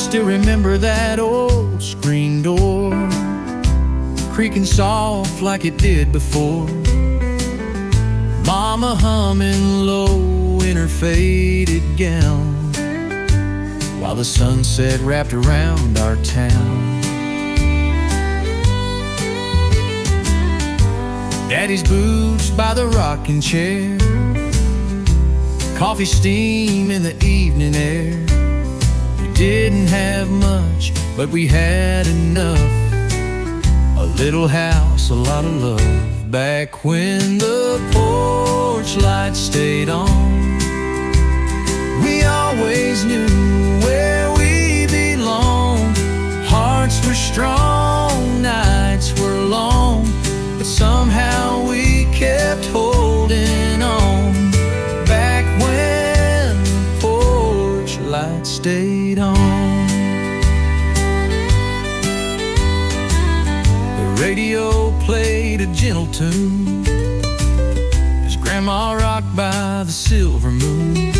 still remember that old screen door creaking soft like it did before. Mama humming low in her faded gown while the sunset wrapped around our town. Daddy's boots by the rocking chair, coffee steam in the evening air. We didn't have much, but we had enough. A little house, a lot of love. Back when the porch light stayed on, we always knew where we belonged. Hearts were strong, nights were long, but somehow we kept holding on. Back when the porch light stayed on. The radio played a gentle tune as Grandma rocked by the silver moon.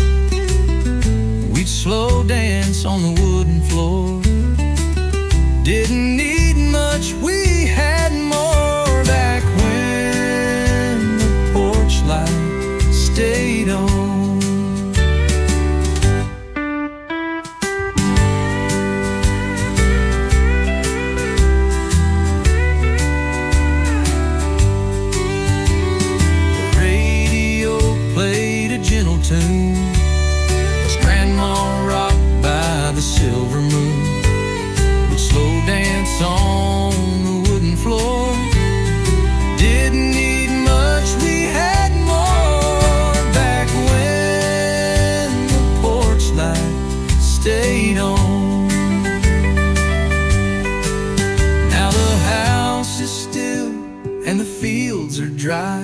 We'd slow dance on the wooden floor. Didn't need much, we had more. Back when the porch light stayed on. The radio played a gentle tune as Grandma rocked by the silver moon. We'd slow dance on the wooden floor. Didn't need much, we had more. Back when the porch light stayed on. Now the house is still and the fields are dry,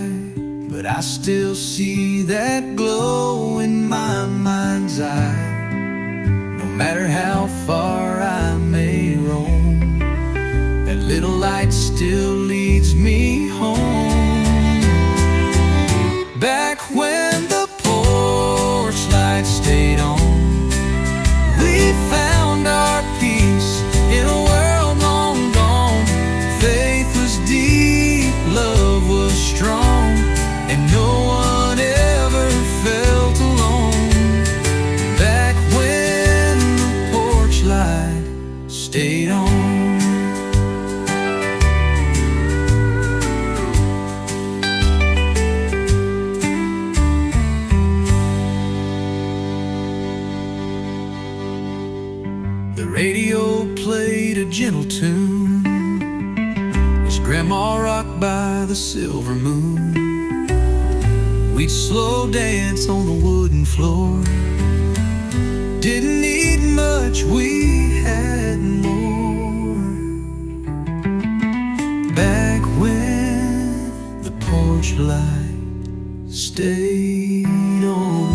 but I still see that glow in my mind's eye. No matter how far I may roam, that little light still leads me home. Back when the porch light stayed on, we found our peace in a world long gone. Faith was deep, love was strong, and no one ever felt alone. Back when the porch light stayed on. The radio played a gentle tune as Grandma rocked by the silver moon. We'd slow dance on the wooden floor. Didn't need much, we had more. Back when the porch light stayed on.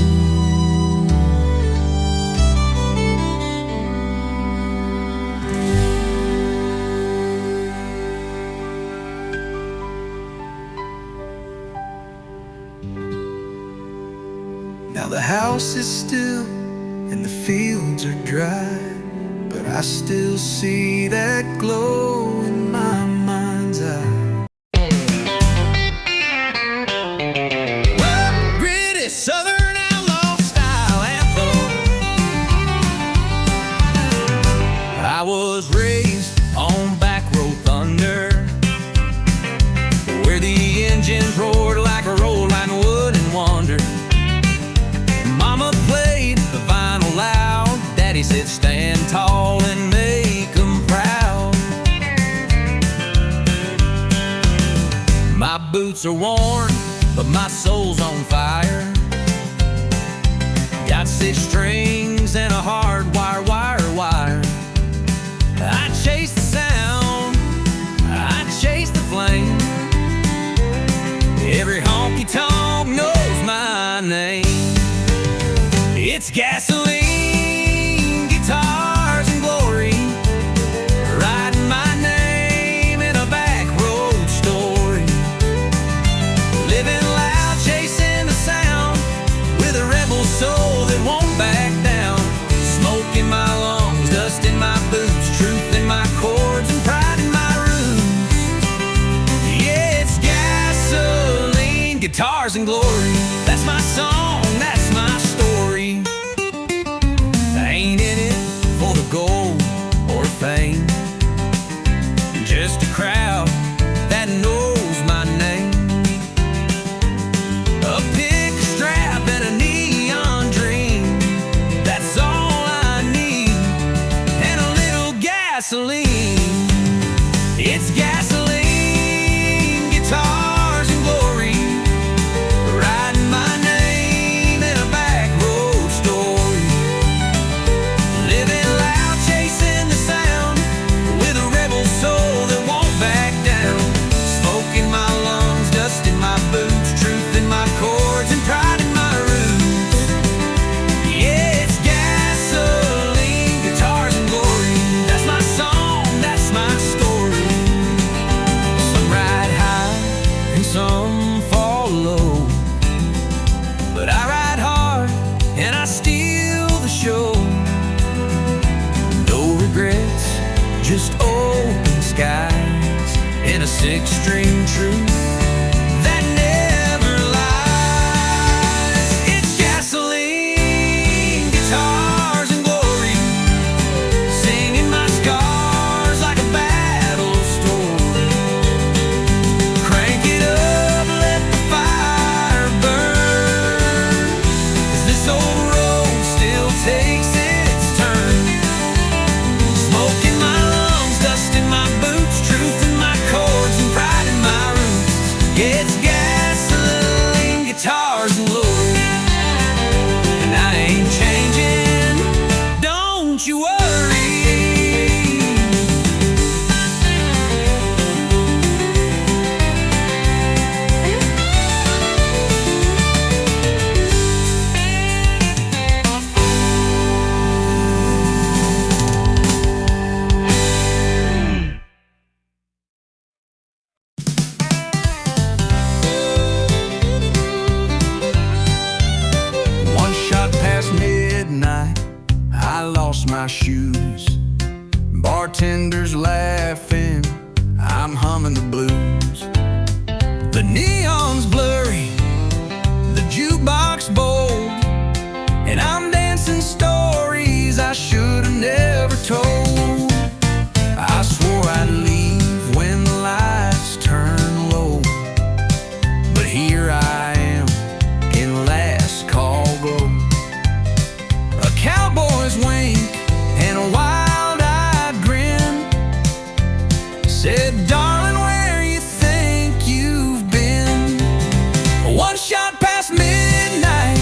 Now the house is still and the fields are dry, but I still see that glow in my mind's eye. Well, gritty southern outlaw style anthem. I was raised on back road thunder, where the engines roared like a roll line would and wonder. Mama played the vinyl loud, Daddy said stand tall and make 'em proud. My boots are worn, but my soul's on fire. Got 6 strings and a hard wire. I chase the sound, I chase the flame. Every honky-tonk knows my name. It's gasoline, guitars, and glory, writing my name in a back road story. Living loud, chasing the sound, with a rebel soul that won't back down. Smoke in my lungs, dust in my guitars and glory. That's my song, that's my story. I ain't in it for the gold or fame, just a crowd that knows my name. A pick, a strap, and a neon dream, that's all I need. And a little gasoline. It's gasoline, guitars and glory, writing my name in a back road story. Living loud, chasing the sound, with a rebel soul that won't back down. Smoke in my lungs, dust in my boots, truth in my chords, and pride in my roots. Yeah, it's gasoline, guitars and glory. That's my song, that's my story. Some ride high and some fall low, but I ride hard and I steal the show. No regrets, just open skies and a six-string truth that never lies. It's gasoline, guitars and glory, singing my scars like a battle story. Crank it up, let the fire burn, 'cause this old road still takes its turn. Smoke in my lungs, dust in my boots, truth in my chords, and pride in my roots. Yeah, it's gasoline, guitars and glory, and I ain't changing, don't you worry. One shot past midnight, I lost my shoes. Bartenders laughing, I'm humming the blues. The neon's blurry, the jukebox bold, and I'm dancing stories I should have never told. I swore I'd leave when the lights turn low, but here I am in last call glow. A cowboy's wink and a wild-eyed grin said, darling, where you think you've been? One shot past midnight,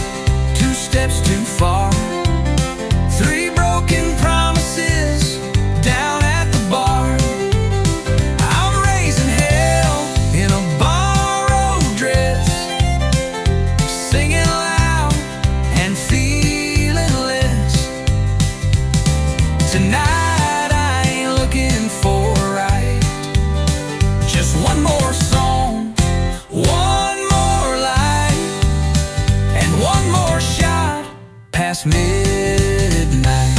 two steps too far, three broken promises down at the bar. I'm raising hell in a borrowed dress, singing loud and feeling less. Tonight I ain't looking for right, just one more song, one more light, and one more shot past midnight.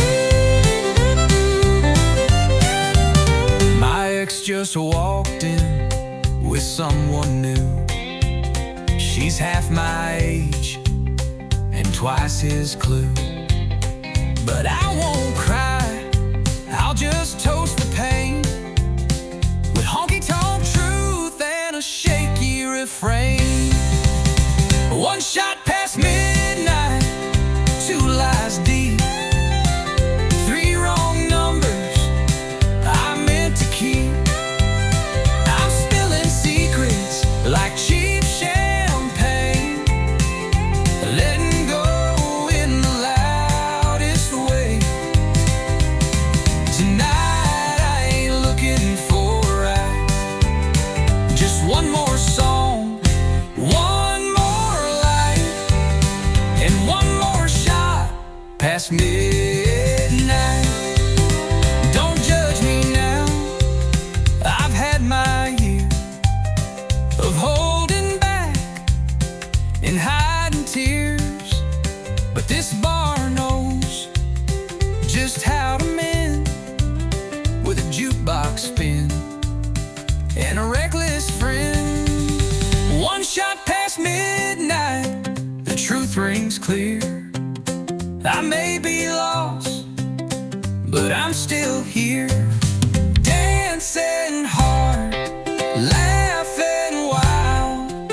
My ex just walked in with someone new. She's half my age and twice his clue. But I won't cry, I'll just toast the pain with honky-tonk truth and a shaky refrain. One shot past midnight, two lies deep, three wrong numbers I meant to keep. I'm spilling secrets like cheap champagne, letting go in the loudest way. Tonight I ain't looking for right, just one more song, one more light, and one more shot past midnight. Don't judge me now, I've had my year of holding back and hiding tears, but this bar knows just how to mend with a jukebox spin and a reckless friend. One shot past midnight. I may be lost, but I'm still here, dancing hard, laughing wild,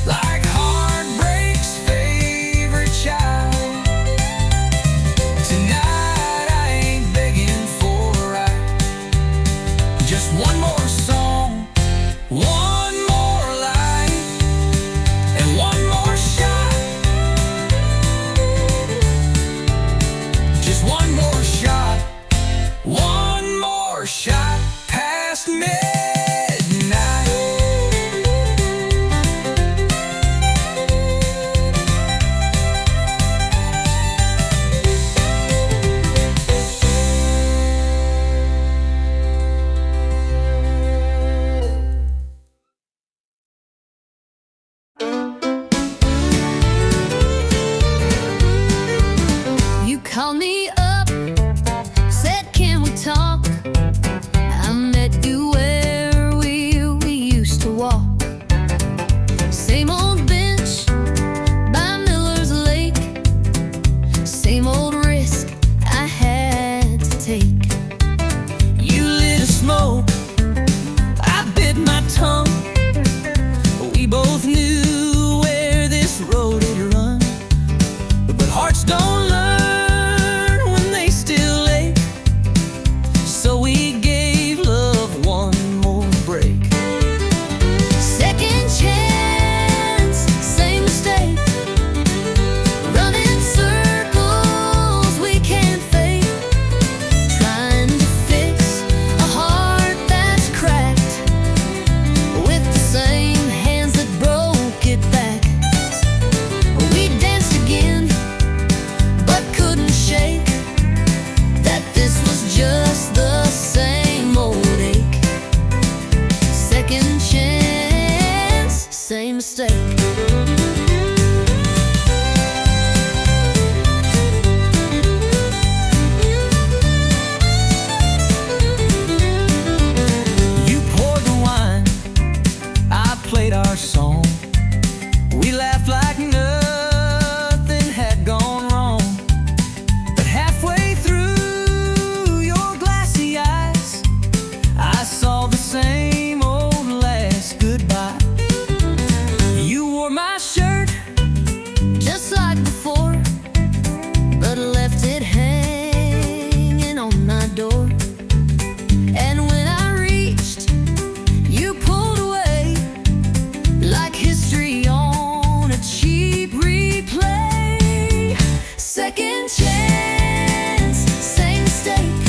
like heartbreak's favorite child. Tonight I ain't begging for a ride, just one more song, one more light, and one more shot. Just one more shot, one more shot past midnight. You called me up, said can we talk? I met you where we used to walk. Same old bench by Miller's Lake, same old risk I had to take. You lit a smoke, I bit my tongue. We both knew where this road had run, but hearts don't learn when they still ache. So we gave love one more break. Second chance, same mistake, running circles we can't fake, trying to fix a heart that's cracked with the same hands that broke it back. We danced again, but couldn't shake that this was just the same old ache. Second chance, same mistake. You poured the wine, I played our song. We laughed like nothing had gone wrong. But halfway through your glassy eyes, I saw the same old last goodbye. You wore my shirt, Just like before, but left it hanging on my door. And when I reached, you pulled away, like history on a cheap replay. Second chance, same mistake,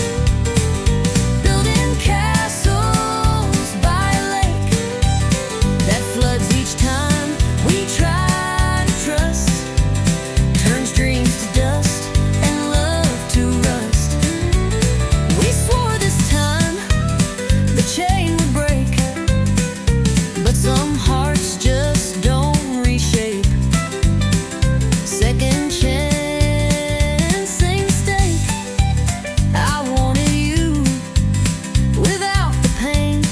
building castles by a lake that floods each time we try to trust, turns dreams to dust and love to rust. We swore this time the chain would break, but some hearts just don't reshape. Second chance, same mistake. I wanted you without the pain.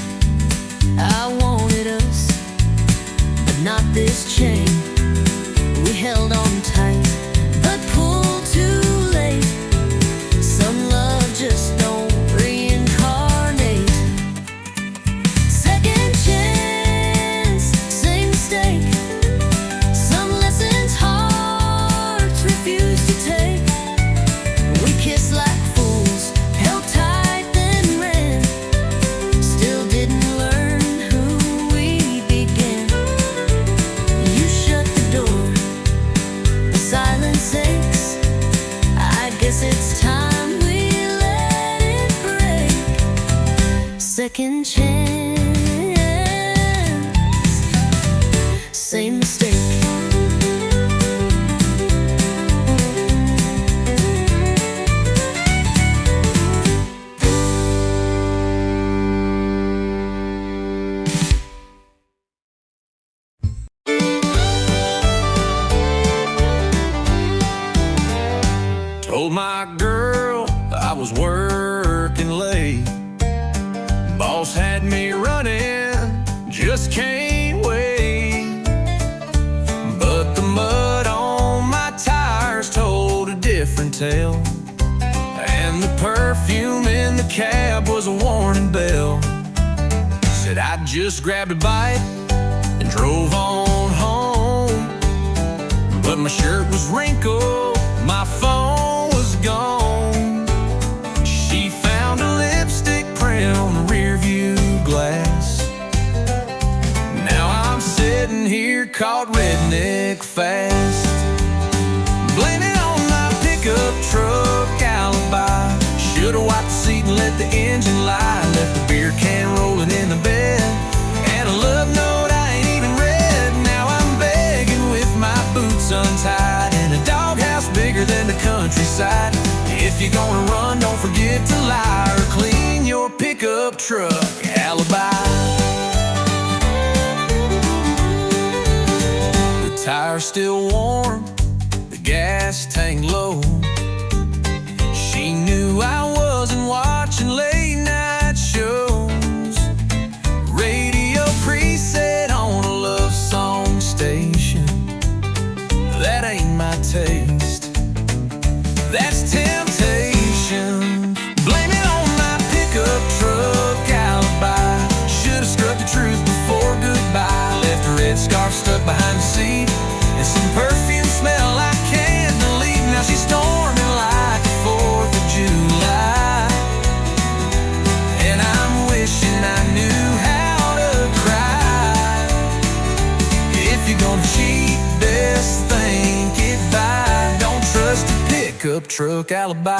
I wanted us, but not this chain. We held on tight, but pulled too late. Some love just don't reincarnate. Second chance, same mistake. Some lessons hearts refuse to take. We kissed like fools, held tight then ran, still didn't learn who we began. You shut the door, the silence aches. I guess it's time we let it break. Second chance, same mistake. Told my girl I was working late. Boss had me running, just can't wait. But the mud on my tires told a tell. And the perfume in the cab was a warning bell. Said I just grabbed a bite and drove on home. But my shirt was wrinkled, my phone was gone. She found a lipstick print on the rear view glass. Now I'm sitting here caught redneck fast. Blame it on my pickup truck alibi. Should've wiped the seat and let the engine lie. Left the beer can rolling in the bed, and a love note I ain't even read. Now I'm begging with my boots untied in a doghouse bigger than the countryside. If you're gonna run, don't forget to lie or clean your pickup truck alibi. The tire's still warm, the gas tank low. She knew I wasn't watching late night shows. Radio preset on a love song station. That ain't my taste, that's temptation. Blame it on my pickup truck alibi. Should've struck the truth before goodbye. Left a red scarf stuck behind the seat and some perfume smell I can't believe. Now she's storming like the 4th of July, and I'm wishing I knew how to cry. If you're gonna cheat, best think it by. Don't trust a pickup truck alibi.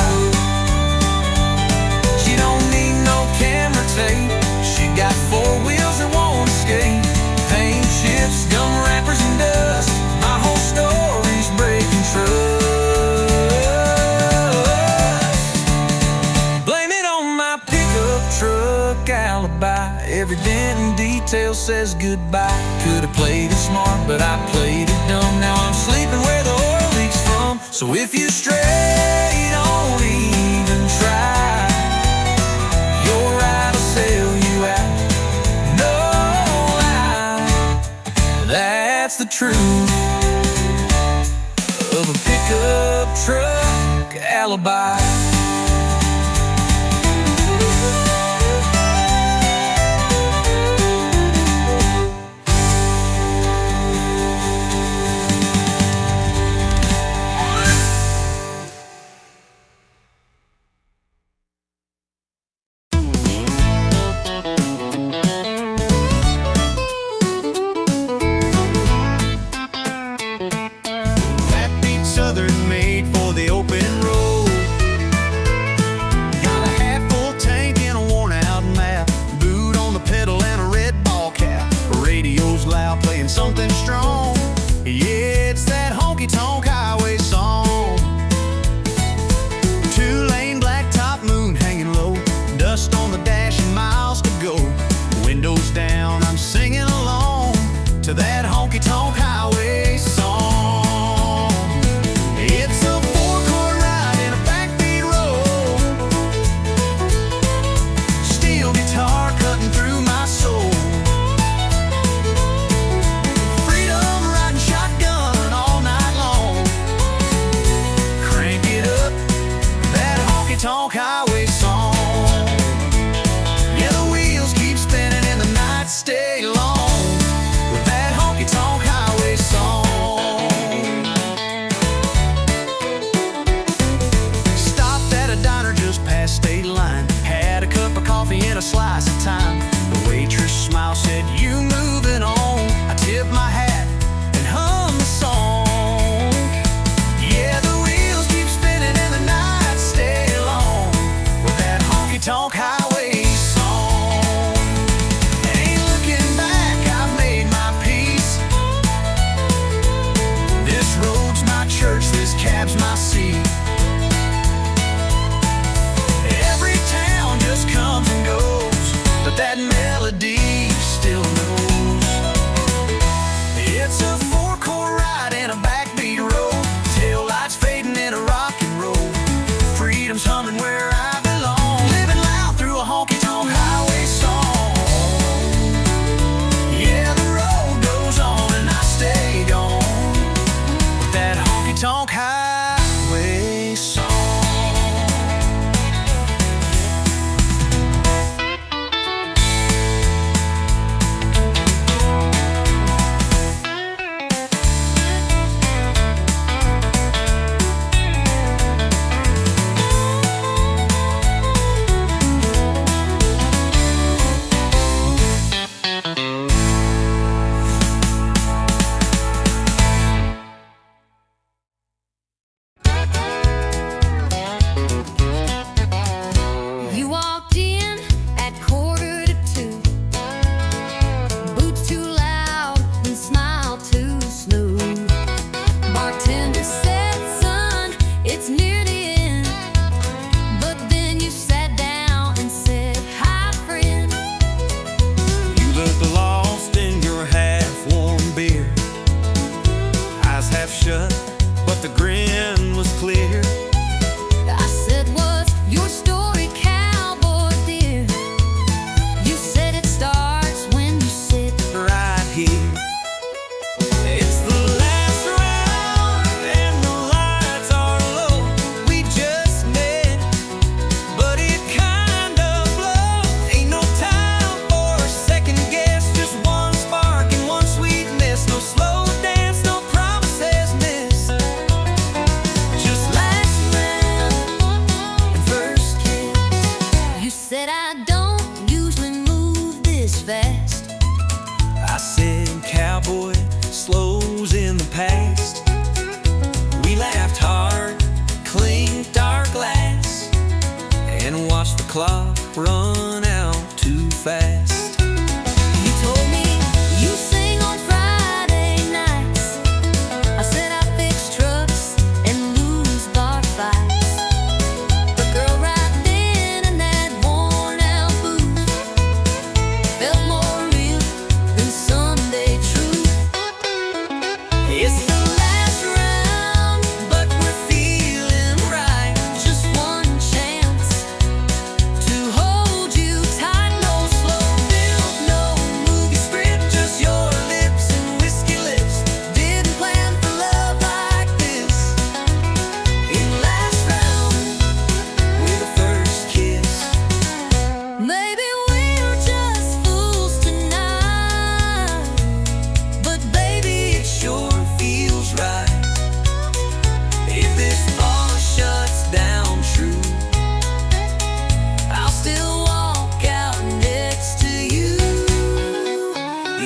She don't need no camera tape. She got 4 wheels that won't escape. Paint chips, gum wrappers, and dust. My whole story's breaking trust. Blame it on my pickup truck alibi. Every dent and detail says goodbye. Could've played it smart, but I played it dumb. Now I'm sleeping where the oil leaks from. So if you stray, don't even try. Your ride will sell you out, no lie. That's the truth of a pickup truck alibi. Something strong, yeah, it's that honky-tonk highway song. 2-lane blacktop, moon hanging low, dust on the dash and miles to go. Windows down, I'm singing along to that honky-tonk highway song. It's a 4-chord ride in a backbeat road, steel guitar cutting through my soul. Honky-tonk highway song. Yeah, the wheels keep spinning and the nights stay long with that honky-tonk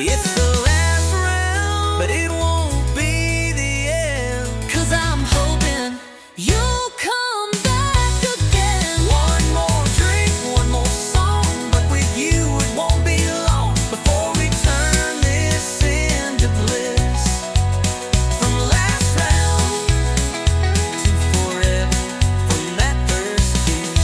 It's the last round, but it won't be the end. 'Cause I'm hoping you'll come back again. One more drink, one more song, but with you it won't be long before we turn this into bliss. From last round to forever, from that first kiss.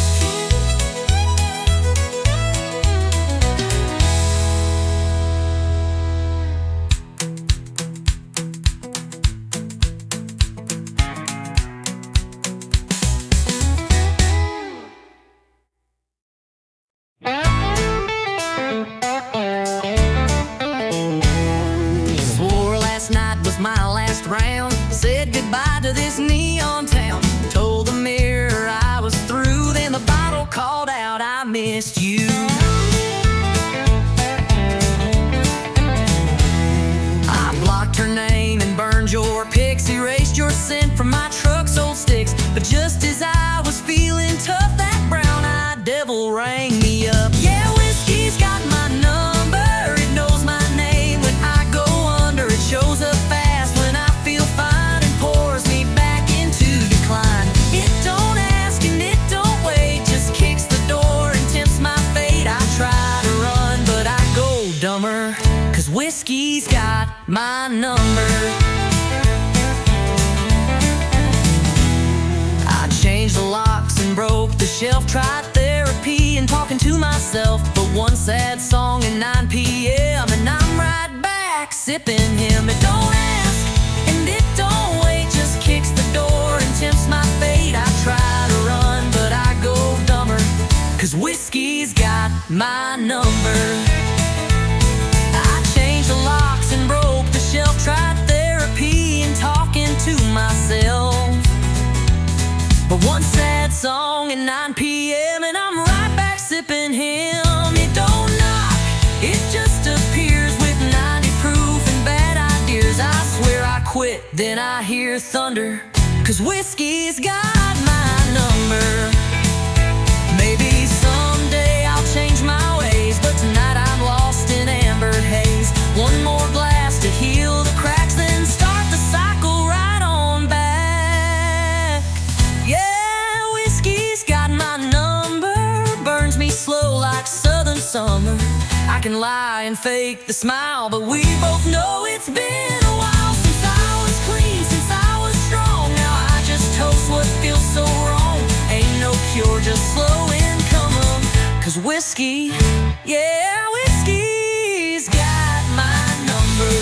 Swore last night was my last round. Said goodbye to this neon town. Told the mirror I was through. Then the bottle called out, I missed you. I blocked her name and burned your pics. Erased your scent from my truck's old sticks. But just as I was feeling tough, that brown-eyed devil rang me up. Yeah, whiskey's got my number. It knows my name when I go under. It shows up fast when I feel fine and pours me back into decline. It don't ask and it don't wait, just kicks the door and tempts my fate. I try to run, but I go dumber, 'cause whiskey's got my number. I changed the locks and broke the shelf. Tried therapy and talking to myself. But one sad song at 9 p.m. and I'm right back sipping him. It don't ask and it don't wait, just kicks the door and tempts my fate. I try to run, but I go dumber, 'cause whiskey's got my number. I changed the locks and broke the shelf. Tried therapy and talking to myself. But one sad song at 9 p.m. and I'm right back sipping him. It don't knock, it just appears with 90 proof and bad ideas. I swear I quit, then I hear thunder, 'cause whiskey's got my number. Maybe someday I'll change my ways, but tonight I'm lost in amber haze. One more glass to heal the cracks, then start the cycle right on back. Yeah, whiskey's got my number. Burns me slow like southern summer. I can lie and fake the smile, but we both know it's been a while since I was clean, since I was strong. Now I just toast what feels so wrong. Ain't no cure, just slow income. 'Cause whiskey, yeah, whiskey's got my number.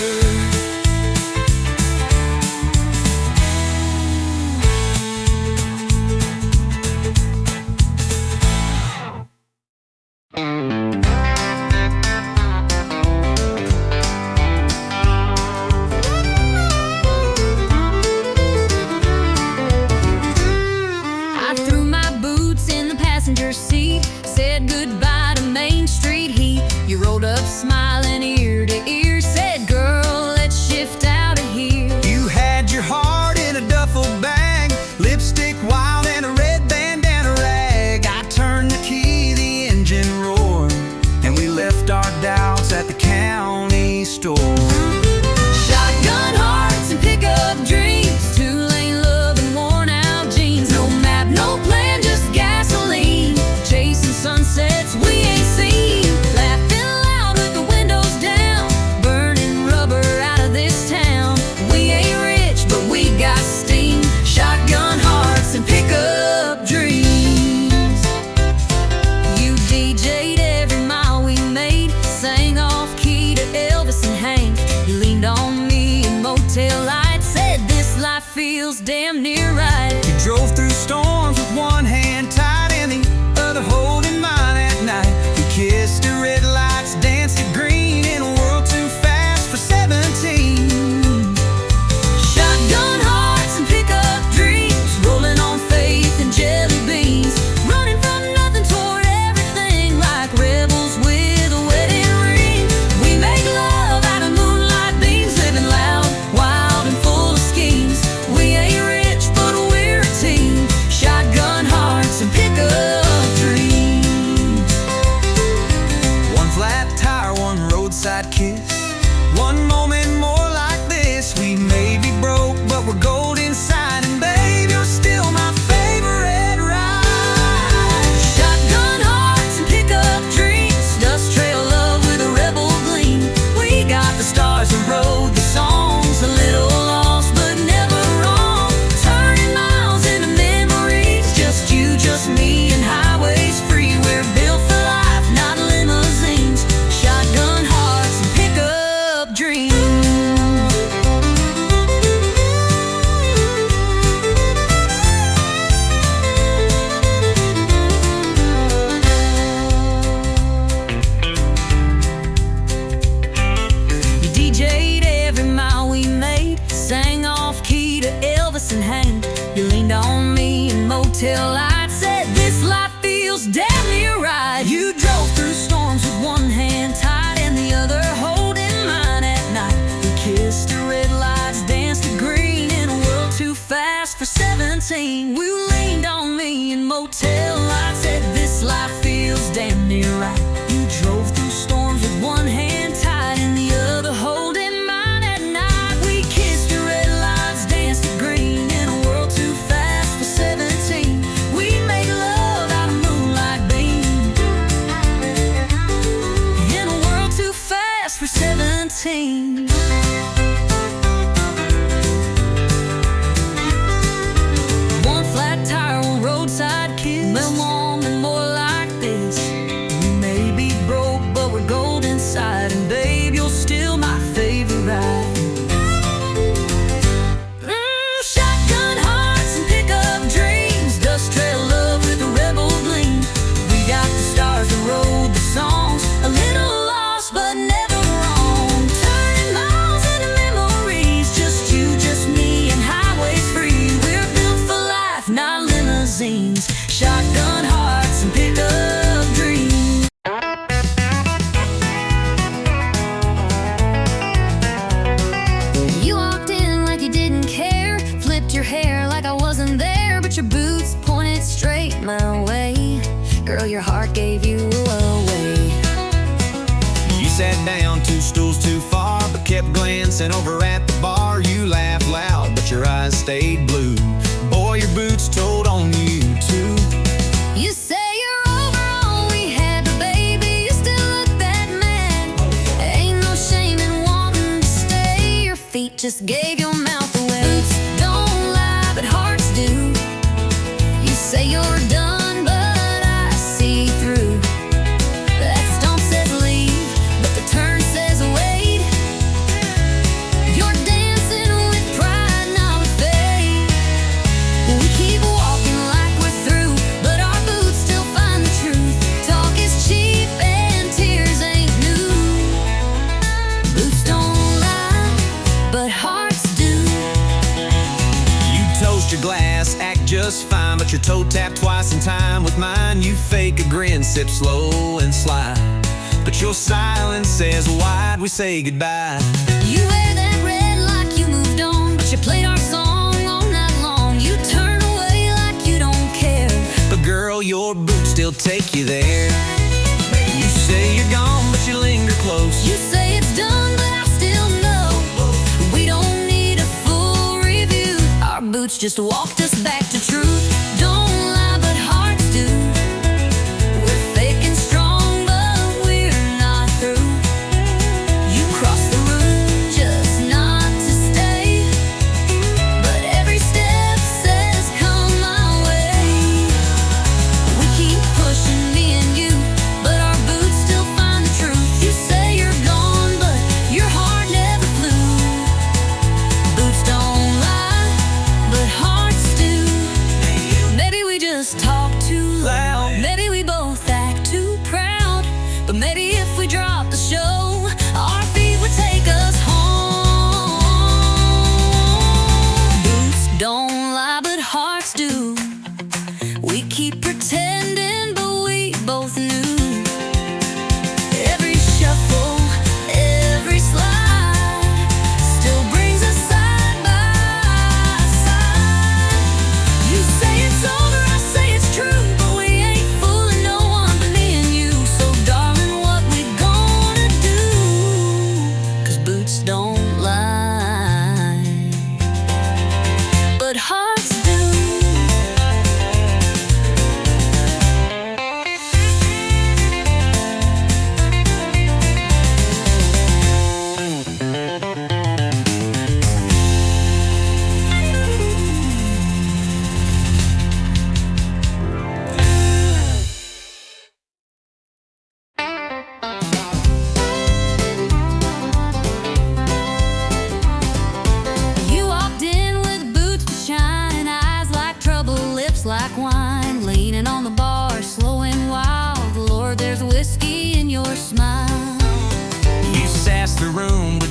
I threw my boots in the passenger seat, said goodbye to Main Street heat. You rolled up smiling ear to ear, said, girl, let's shift out of here. You had your heart in a duffel bag, lipstick wild and a red bandana rag. I turned the key, the engine roared, and we left our doubts at the county store. Shotgun hearts and pickup dreams, two-lane love and worn-out jeans. No map, no plan, just gasoline, chasing sunsets we ain't seen. Laughing loud with the windows down, burning rubber out of this town. We ain't rich, but we got steam. Shotgun hearts and pickup dreams. You DJ'd every mile we made, sang off-key to Elvis and Hank. You leaned on me in motel lights, said this life feels damn near right. You drove through storms with one hand tied and the other holding mine at night. We kissed at red lights, danced at green in a world too fast for 17. Shotgun hearts and pickup dreams, rolling on faith and jelly beans, running from nothing toward everything like rebels with a wedding ring. We make love out of moonlight beams, living loud, wild and full of schemes. We ain't rich, but we're a team. Shotgun One moment more like this, we may be broke, but we're gold inside. And babe, you're still my favorite ride. Shotgun hearts and pickup dreams, dust trail love with a rebel gleam. We got the stars and rode the songs, a little lost but never wrong. Turning miles into memories, just you, just me, and highways free. We're built for life, not limousines. Shotgun hearts and pickup dreams. You DJ'd every mile we made, sang off key to Elvis and Hank. You leaned on me in motel lights, said this life feels damn near right. You drove through storms with one hand tied and the other holding mine at night. We kissed the red lights, danced to green in a world too fast for 17. You leaned on me in motel lights, said this life feels damn near right. You drove through storms with one hand tied and the other holding mine at night. We kissed the red lights, danced to green in a world too fast for 17. We made love out of moonlight beam in a world too fast for 17. One flat tire, one roadside kiss, no moment more like this. We may be broke, but we're gold inside. And babe, you're still my favorite ride. Shotgun hearts and pickup dreams, dust trail love with a rebel gleam. We got the stars that rode the songs, a little lost but never wrong. Turning miles into memories, just you, just me, and highways free. We're built for life, not limousines. Shotgun hearts and pickup dreams. You walked in like you didn't care, flipped your hair like I wasn't there, but your boots pointed straight my way. Girl, your heart gave you away. You sat down 2 stools too far, but kept glancing over at the bar. You laughed loud, but your eyes stayed blue. Boy, your boots told on you too. You say you're over all we had, but baby, you still look that mad. Ain't no shame in wanting to stay. Your feet just gave your mouth away. Boots don't lie, but hearts do. You say you're done, but I see through. That stomp says leave, but the turn says wait. You're dancing with pride, not with faith. We keep walking like we're through, but our boots still find the truth. Talk is cheap and tears ain't new. Boots don't lie, but hearts do. You toast your glass, act just fine, but your toe tapped twice in time with mine. You fake a grin, sip slow and sly, but your silence says why'd we say goodbye? You wear that red like you moved on, but you played our song all night long. You turn away like you don't care, But girl, your boots still take you there. You say you're gone, but you linger close. you say it's done, but I still know. We don't need a full review. Our boots just walked us back to truth. Don't lie, but hearts do. We're fake and strong, but we're not through. You crossed the room just not to stay, but every step says come my way. We keep pushing, me and you, but our boots still find the truth. You say you're gone, but your heart never flew. Boots don't lie, but hearts do.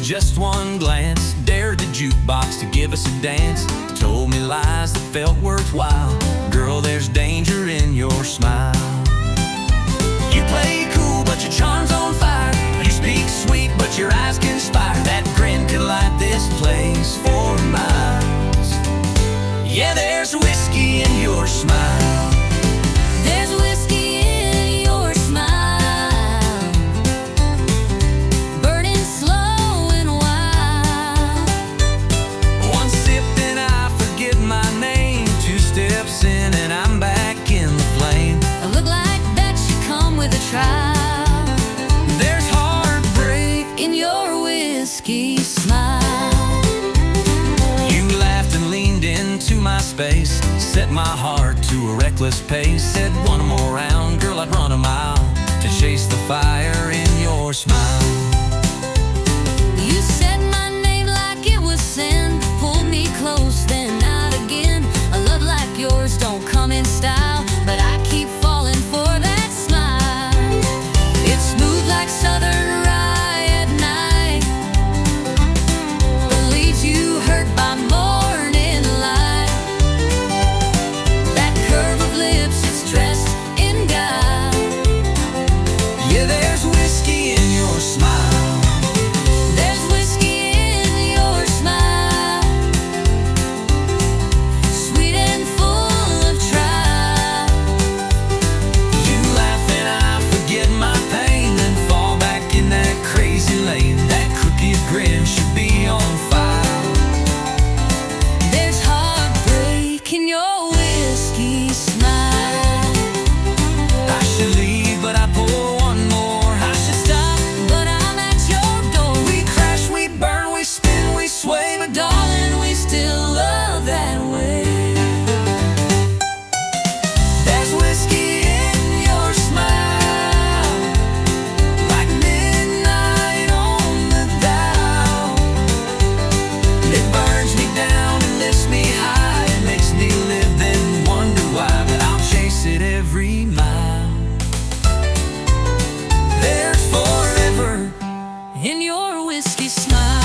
Just one glance dared the jukebox to give us a dance. Told me lies that felt worthwhile. Girl, there's danger in your smile. You play cool, but your charm's on fire. You speak sweet, but your eyes conspire. That grin could light this place for miles. Yeah, there's whiskey in your smile. There's whiskey in your smile, burning slow and wild. One sip and I forget my name. Two steps in and I'm back in the flame. I look like that you come with a trial. There's heartbreak In your whiskey smile. You laughed and leaned into my space, set my heart to a reckless pace. Said one more round, girl, I'd run a mile to chase the fire in your smile. You said my name like it was sin, pulled me close then not again. A love like yours don't come in style, but I keep falling for that smile. It's smooth like southern rye at night, but leaves you hurt by morning light. That curve of lips, it's dressed in guile. Yeah, there's whiskey in your smile. There's whiskey in your smile, sweet and full of trial. You laugh and I forget my pain, then fall back in that crazy lane. That crooked grin should be on fire. There's heartbreak in your whiskey smile. I should leave, but I pour one more. I should stop, But I'm at your door. we crash, we burn, we spin, we sway, but Darling, we still love that way. there's whiskey in your smile, like midnight on the dial. It burns me down and lifts me high. It makes me live, then wonder why, but I'll chase it every mile. There's forever In your whiskey smile.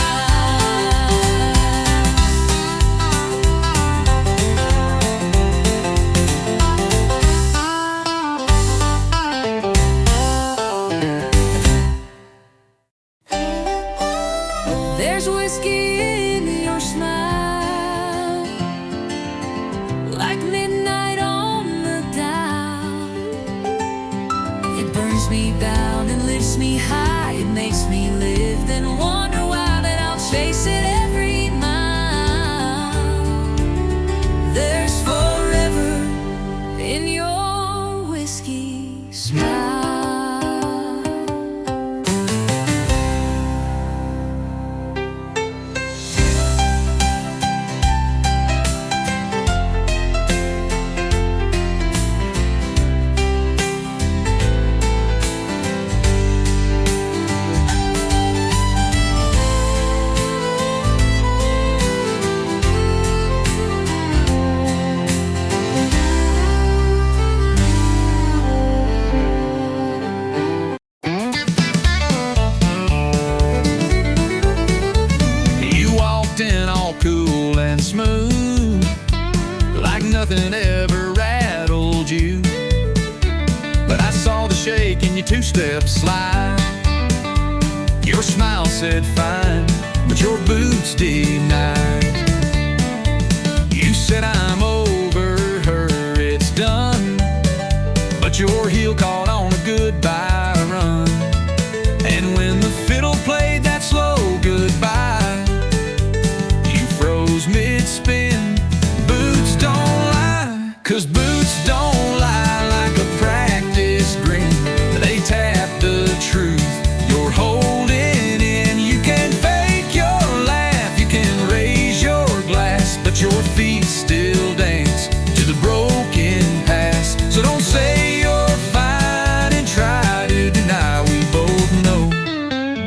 There's whiskey in your smile, like midnight on the dial. It burns me down and lifts me high. It makes me live, then wonder why, that I'll chase it every mile. There's forever in your whiskey smile. You walked in all cool and smooth, like nothing ever rattled you. But I saw the shake in your two-step slide. Your smile said fine, but your boots denied. You said I'm over her, it's done, but your heel caught on a goodbye run. And when the fiddle played that slow goodbye, you froze mid-spin. Boots don't lie, 'cause boots don't lie like a practice grin. They tap the truth you're holding in. You can fake your laugh, you can raise your glass, but your feet still dance to the broken past. So don't say you're fine and try to deny. We both know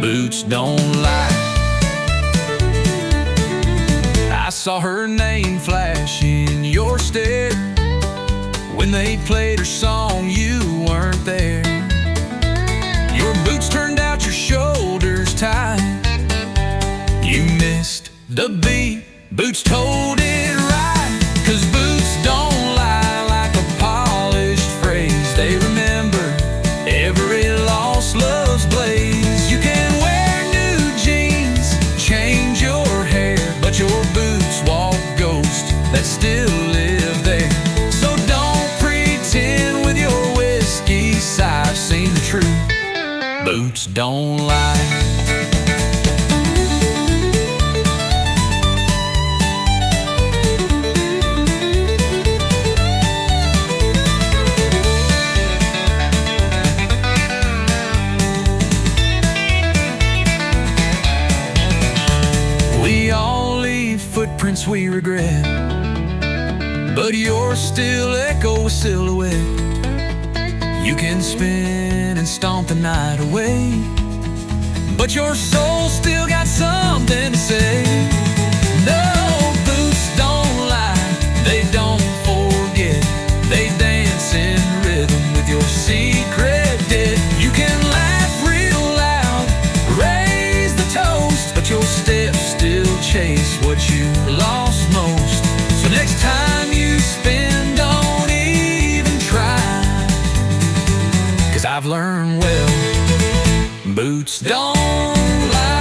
boots don't lie. I saw her name flash in your stare. When they played her song, you weren't there. Your boots turned out your shoulders tight. the beat. Boots told it right, 'cause boots don't lie. Like a polished phrase, they remember every lost love's blaze. You can wear new jeans, change your hair, but your boots walk ghost that still live there. So don't pretend with your whiskey sigh. I've seen the truth, boots don't lie. Footprints we regret, but yours still echo a silhouette. You can spin and stomp the night away, but your soul still got something to say. No, boots don't lie, they don't forget. They dance in rhythm with your secret debt. You can laugh real loud, raise the toast, but your steps still chase what you lost most. So next time you spin, don't even try, 'cause I've learned well, boots don't lie.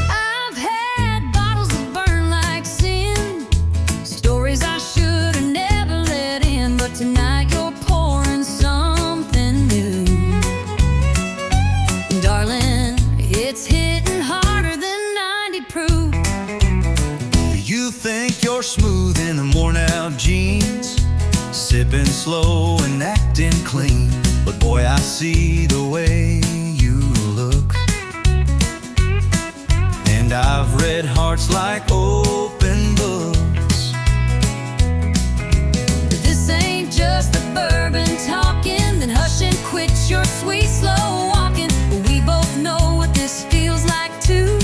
I've had bottles that burn like sin, stories I should have never let in, but tonight you're pouring something new. Darling, it's hitting harder than 90 proof. You think you're smooth in the worn out jeans, sipping slow and acting clean, but boy, I see the way you look. And I've read hearts like open books. But this ain't just the bourbon talking, then hush and quit your sweet slow walking. We both know what this feels like too,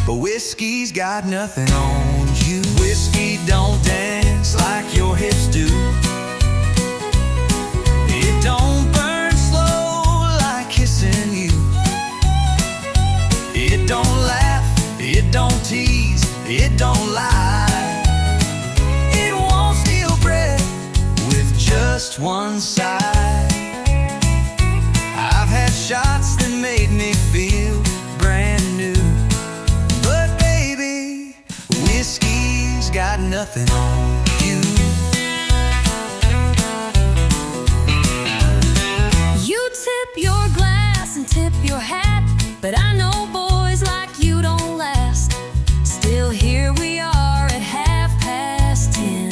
But whiskey's got nothing on you. Whiskey don't dance like your hips do. It don't burn slow like kissing you. It don't laugh, it don't tease, it don't lie. It won't steal breath with just one sigh. I've had shots that made me feel brand new, but baby, whiskey's got nothing on you. you tip your glass and tip your hat, but I know boys like you don't last. Still here we are at 10:30,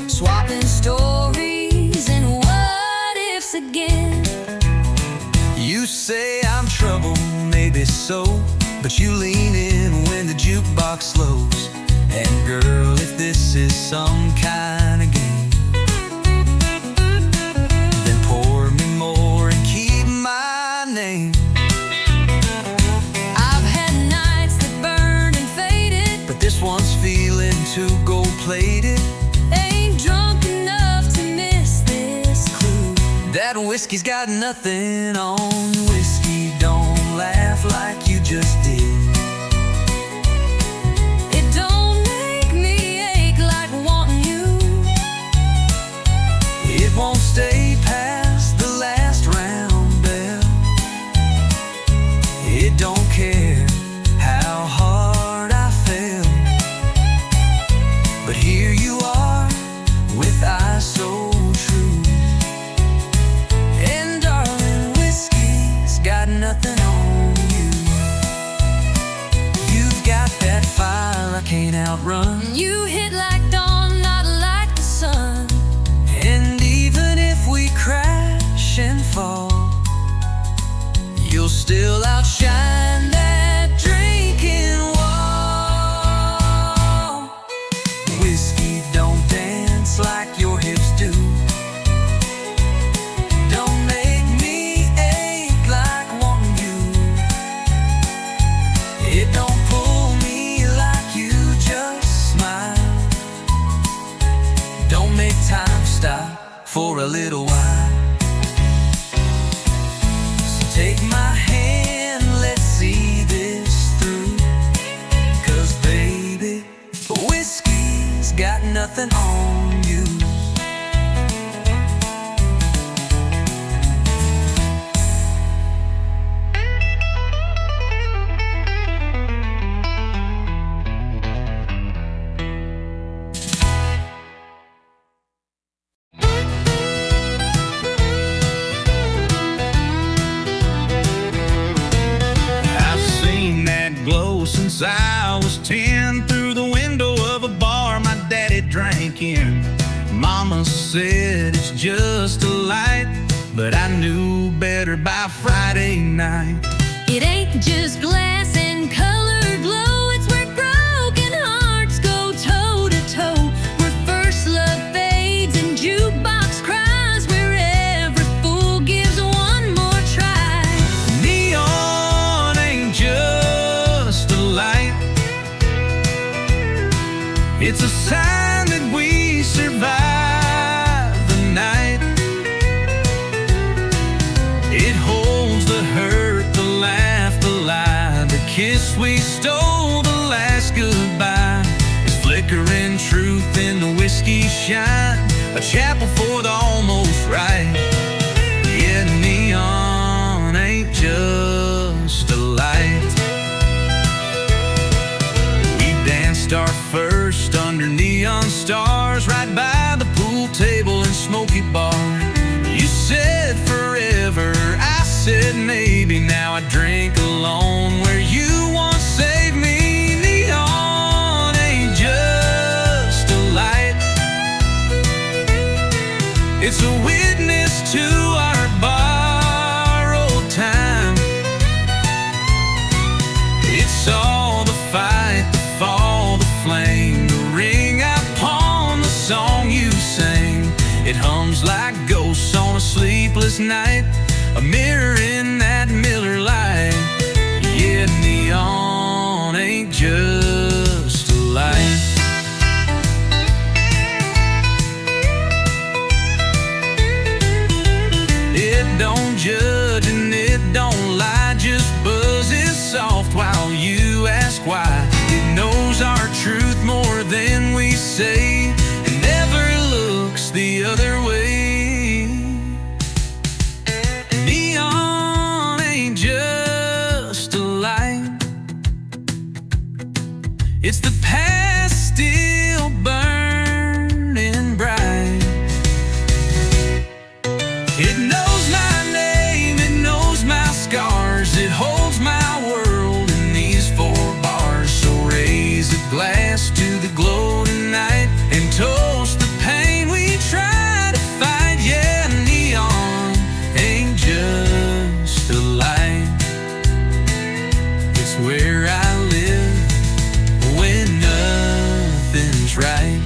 swapping stories and what ifs again. You say I'm trouble, maybe so, but you lean in when the jukebox slows. And girl, if this is some kind of game, then pour me more and keep my name. I've had nights that burned and faded, But this one's feeling too gold-plated. ain't drunk enough to miss this clue. That whiskey's got nothing on. Whiskey don't laugh like you just did. It don't make me ache like wanting you. It won't stay past the last round bell. It don't care how hard I fell. But here you are with eyes so true. And darling, whiskey's got nothing on you. You've got that fire I can't outrun. You hit like dawn, not like the sun. And even if we a little while. So take my hand, let's see this through. 'Cause baby, whiskey's got nothing on you. Since I was 10, through the window of a bar my daddy drank in. Mama said it's just a light, but I knew better by Friday night. It ain't just glass and colored glow, it's where broken hearts go toe to toe, where first love fades and jukebox cries, where every fool gives one more try. Neon ain't just a light, it's a sign that we survive the night. It holds the hurt, the laugh, the lie, the kiss we stole, the last goodbye. It's flickering truth in the whiskey shine, a chapel for the almost right. Yeah, neon ain't just a light. We danced our first under neon stars, right by the pool table and smoky bar. You said forever, I said maybe. Now I drink alone where you once saved me. Neon ain't just a light, it's a witness to our borrowed time. It's all the fight, the fall, the flame, the ring upon the song you sang. It hums like ghosts on a sleepless night, a mirror in that Miller light. Yeah, neon ain't just a light. It don't judge and it don't lie, just buzzes soft while you ask why. It knows our truth more than we say, and never looks the other way. Neon ain't just a light, it's the past still burning bright. It knows my name, it knows my scars, it holds my world in these four bars. So raise a glass to the glow tonight and toast the pain we try to fight. Yeah, neon ain't just a light, it's where I live when nothing's right.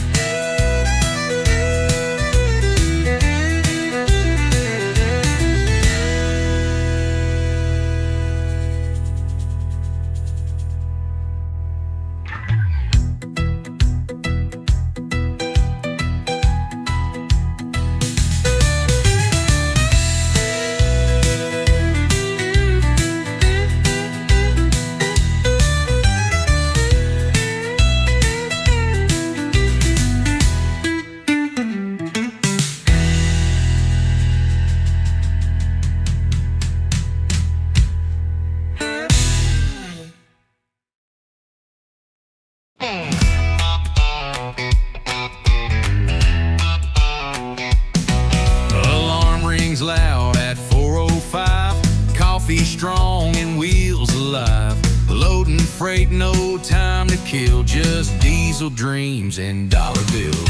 Alarm rings loud at 4:05, coffee strong and wheels alive. Loading freight, no time to kill, just diesel dreams and dollar bills.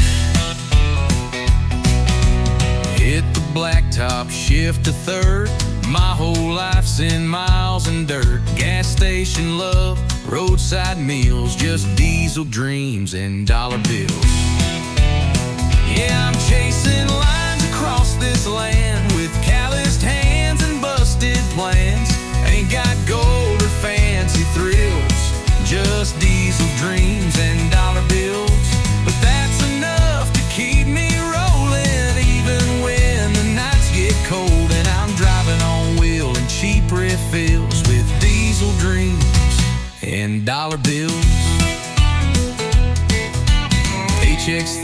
Hit the blacktop, shift to third, my whole life's in miles and dirt. Gas station love, roadside meals, just diesel dreams and dollar bills. Yeah, I'm chasing lines across this land with calloused hands and busted plans. Ain't got gold or fancy thrills, just diesel dreams and dollar bills. But that's enough to keep me rolling, even when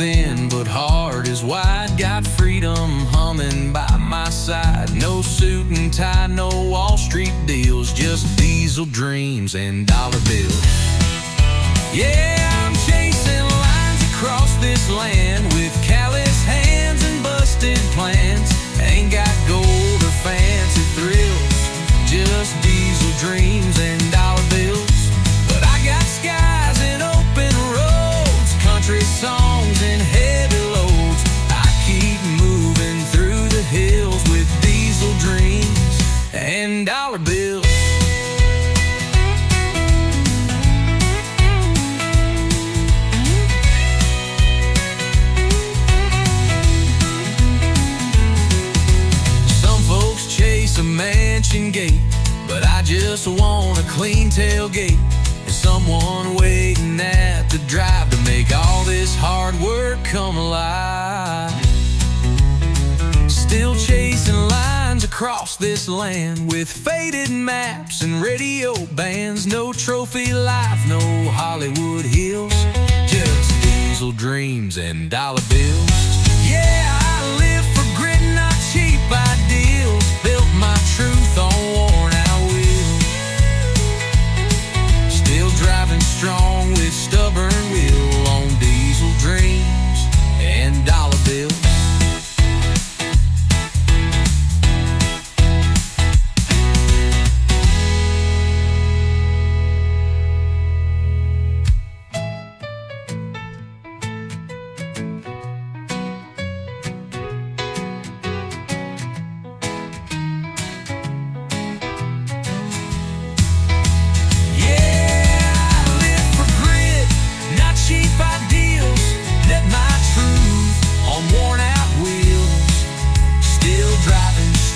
thin, but heart is wide. Got freedom humming by my side. No suit and tie, no Wall Street deals, just diesel dreams and dollar bills. Yeah, I'm chasing lines across this land with callous hands and busted plans. Ain't got gold or fancy thrills, just diesel dreams and dollar bills. But I got skies and open roads, country songs and heavy loads. I keep moving through the hills with diesel dreams and dollar bills. Some folks chase a mansion gate, but I just want a clean tailgate and someone waiting at the drive to make all this hard work come alive. Still chasing lines across this land with faded maps and radio bands. No trophy life, no Hollywood hills, just diesel dreams and dollar bills. Yeah, I live for grit, not cheap ideals. Built my truth on worn out wheels. Still driving strong with stubborn will on diesel dreams and dollar bills.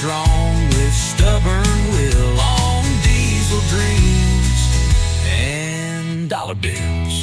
Strong with stubborn will on diesel dreams and dollar bills.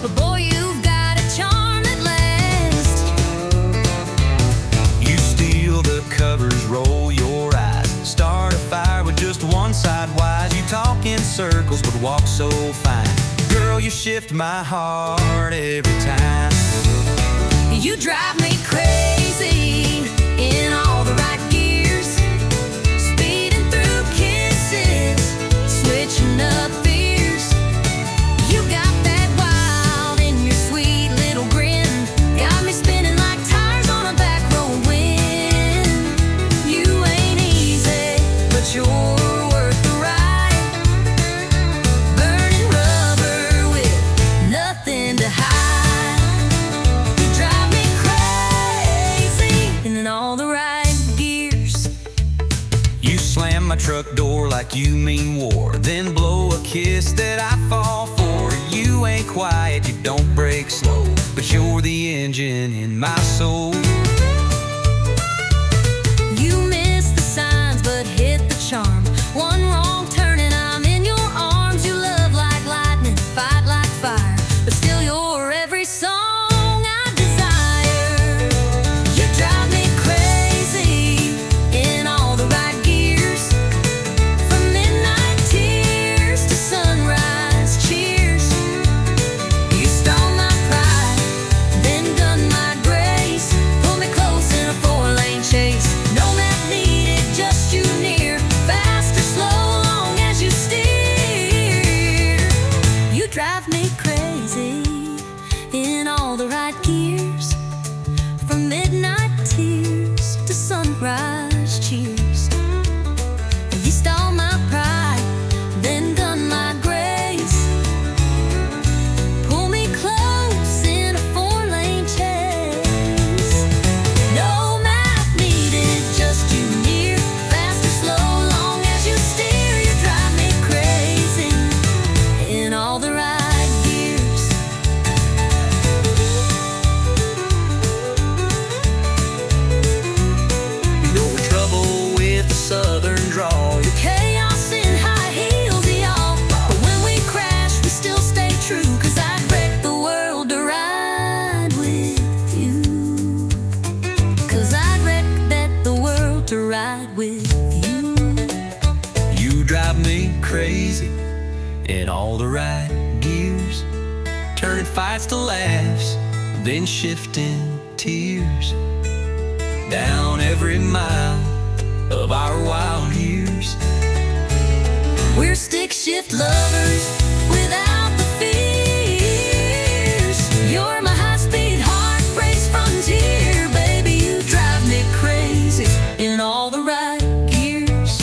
But boy, you've got a charm that lasts. You steal the covers, roll your eyes, start a fire with just one side wise. You talk in circles but walk so fine. Girl, you shift my heart every time. You drive me crazy in all the right gears, speeding through kisses, switching up fears. You got that wild in your sweet little grin, got me spinning like tires on a back road wind. You ain't easy, but you're worth the ride, burning rubber with nothing to hide. You drive me crazy in all the right gears. You slam my truck door like you mean war, then blow a kiss that I fall for. You ain't quiet, you don't break slow, but you're the engine in my soul. You miss the signs but hit the charm. One wrong turn and I'm in your arms. You love like lightning, fight like fire, but still you're every song I desire. You drive me crazy in all the right gears, from midnight tears to sunrise cheers. You stole my pride, then done my grace. with you. You drive me crazy in all the right gears, turning fights to laughs, then shifting tears. Down every mile of our wild years, We're stick shift lovers without the fears. You're my high-speed heart race frontier. Baby, you drive me crazy in all the right gears.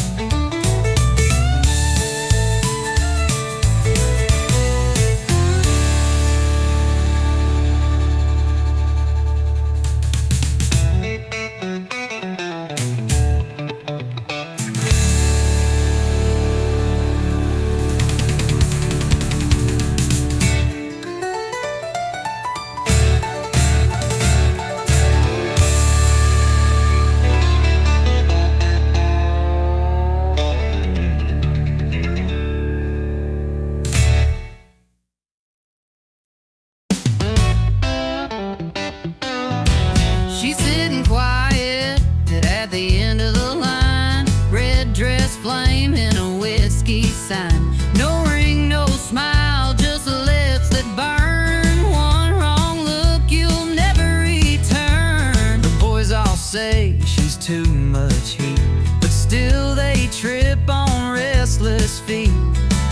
She's sitting quiet at the end of the line, red dress flame in a whiskey sign. No ring, no smile, just lips that burn. One wrong look, you'll never return. The boys all say she's too much heat, but still they trip on restless feet,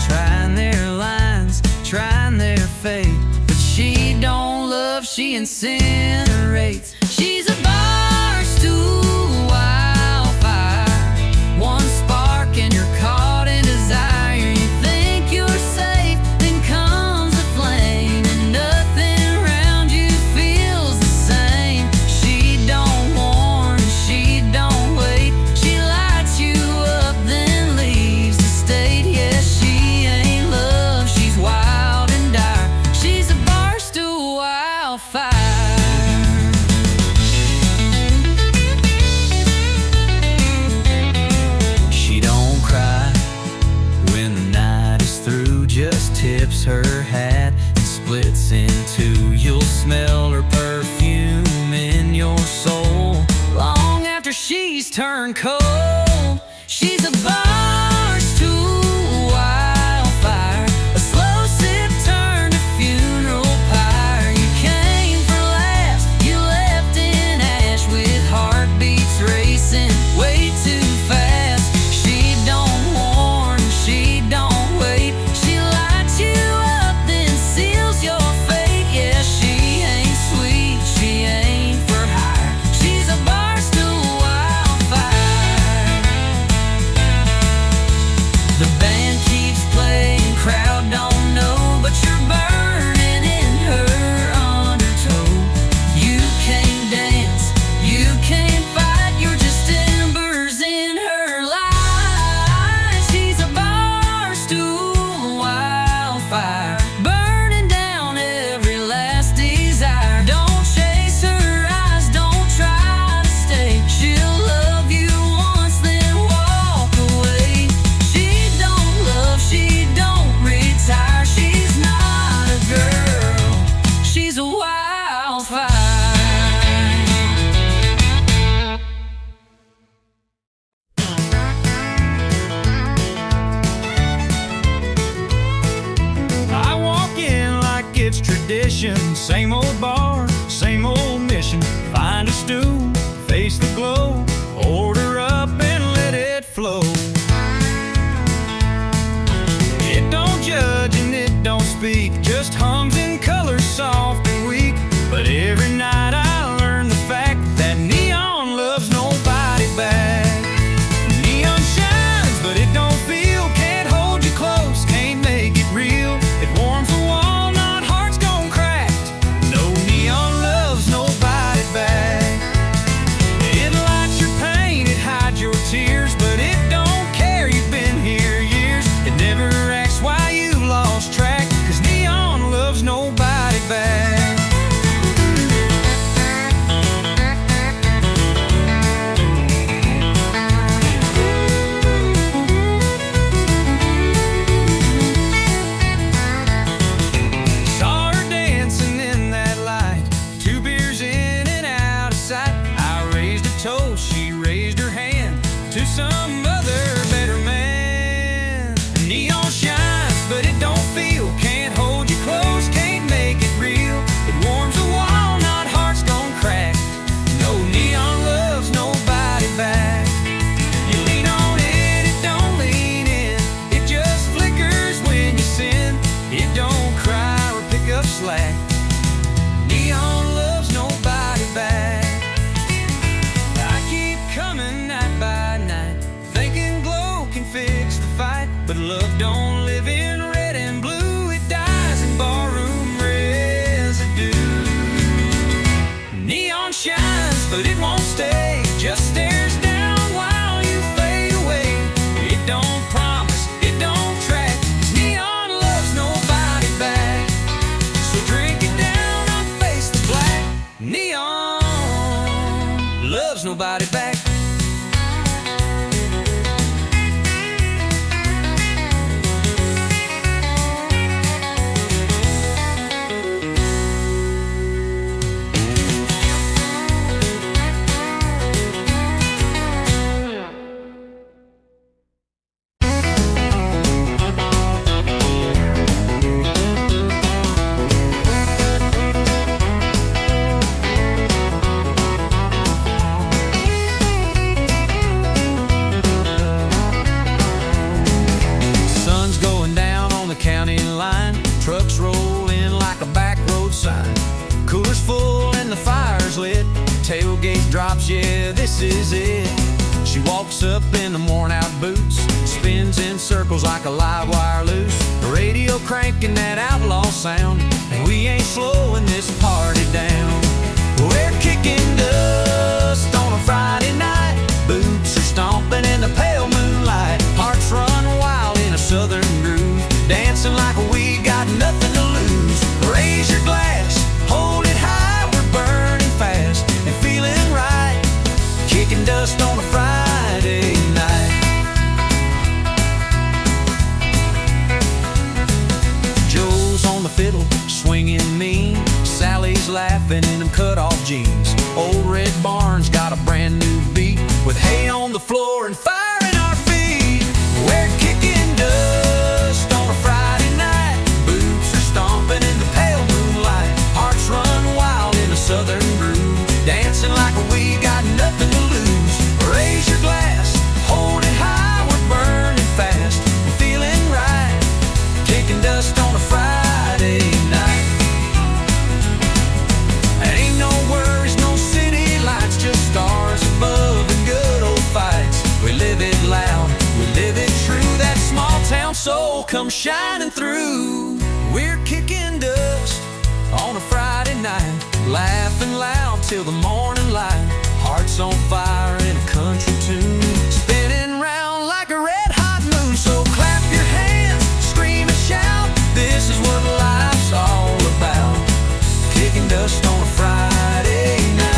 trying their lines, trying their fate. But she don't love, she incinerates. She's a bar stool wildfire, one spark and you're caught in desire. You think you're safe, then comes a flame, and nothing around you feels the same. She don't warn, she don't wait, she lights you up then leaves the state. Yeah, she ain't love, she's wild and dire. She's a bar stool wildfire. Tips her hat and splits in two. You'll smell her perfume in your soul long after she's turned cold. She's a bar stool wildfire, a slow sip turned to funeral pyre. You came for laughs, you left in ash with heartbeats racing way too fast. She don't warn, she don't wait, she lights you up then seals your fate. Yeah, she ain't sweet, she ain't for hire, she's a bar stool wildfire. The band keeps playing, crowd don't know, but you're burning in her undertow. You can't dance, you can't fight, you're just embers in her light. She's a bar stool wildfire, burning down every last desire. Don't chase her eyes, don't try to stay. She'll love you once then walk away. She don't love, she don't retire. She's not a girl, she's a wildfire. I walk in like it's tradition. Same old bar, same old mission. Find a stool, face the glow, order up and let it flow. It don't judge and it don't speak, just hums and colors soft and weak. But every night I learn the fact that neon loves nobody back. Neon shines, but it don't feel, can't hold you close, can't make it real. It warms the wall, not hearts gone cracked. No neon loves nobody back. It lights your pain, it hides your tears, but it don't care, you've been here years. It never asks why you lost track, 'cause neon loves nobody back. Saw her dancing in that light, 2 beers in and out of sight. I raised a toast, she raised her hand. To some other better man. Neon shines, but it don't feel. Can't hold you close, can't make it real. It warms a walnut, heart's gone crack. No neon loves nobody back. You lean on it, it don't lean in. It just flickers when you sin. It don't cry or pick up slack. Neon loves nobody back. I keep coming night by night, thinking glow can fix the fight. But love don't live in red and blue, it dies in barroom residue. Neon shines, but it won't stay, just stares down while you fade away. It don't promise, it don't track, 'cause neon loves nobody back. So drink it down and face the black. Neon loves nobody back. Sun's going down on the county line. Trucks roll in like a back road sign. Cooler's full and the fire's lit. Tailgate drops, yeah, this is it. She walks up in the worn out boots, spins in circles like a live wire loose. The radio cranking that outlaw sound, and we ain't slowing this party down. We're kicking dust on a Friday night. Boots are stomping in the pale moonlight. Hearts run wild in a southern groove, dancing like we got nothing to lose. Raise your glass, hold it high, we're burning fast and feeling right. Kicking dust on a Friday night. Joe's on the fiddle, swinging mean. Sally's laughing in them cut-off jeans. Old Red Barn's got a brand new beat, with hay on the floor and fire in our feet. We're kicking dust on a Friday night. Boots are stomping in the pale moonlight. Hearts run wild in a southern groove, dancing like we got nothing to lose. Raise your glass, hold it high, we're burning fast and feeling right. Kicking dust on a Friday night. Ain't no worries, no city lights, just stars above and good old fights. We live it loud, we live it true. That small town soul comes shining through. We're kicking dust on a Friday night, laughing loud till the morning light. Hearts on fire in a country tune, spinning round like a red hot moon. So clap your hands, scream and shout, this is what life's all about. Kicking dust on a Friday night.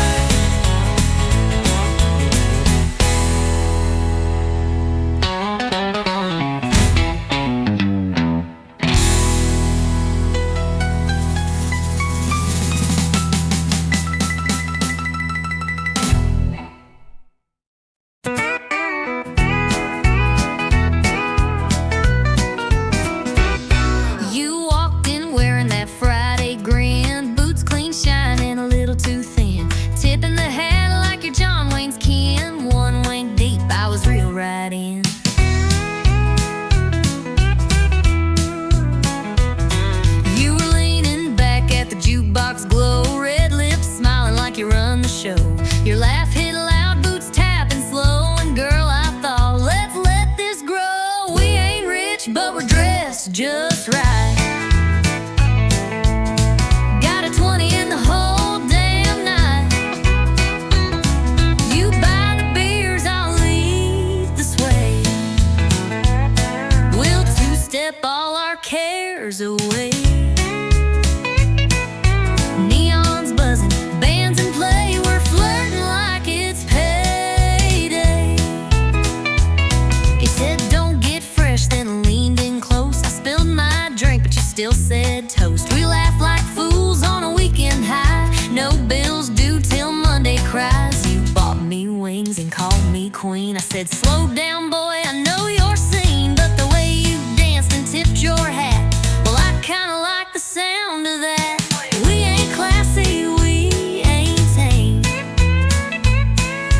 queen. I said, slow down, boy, I know your scene, but the way you danced and tipped your hat, well, I kinda like the sound of that. We ain't classy, we ain't tame,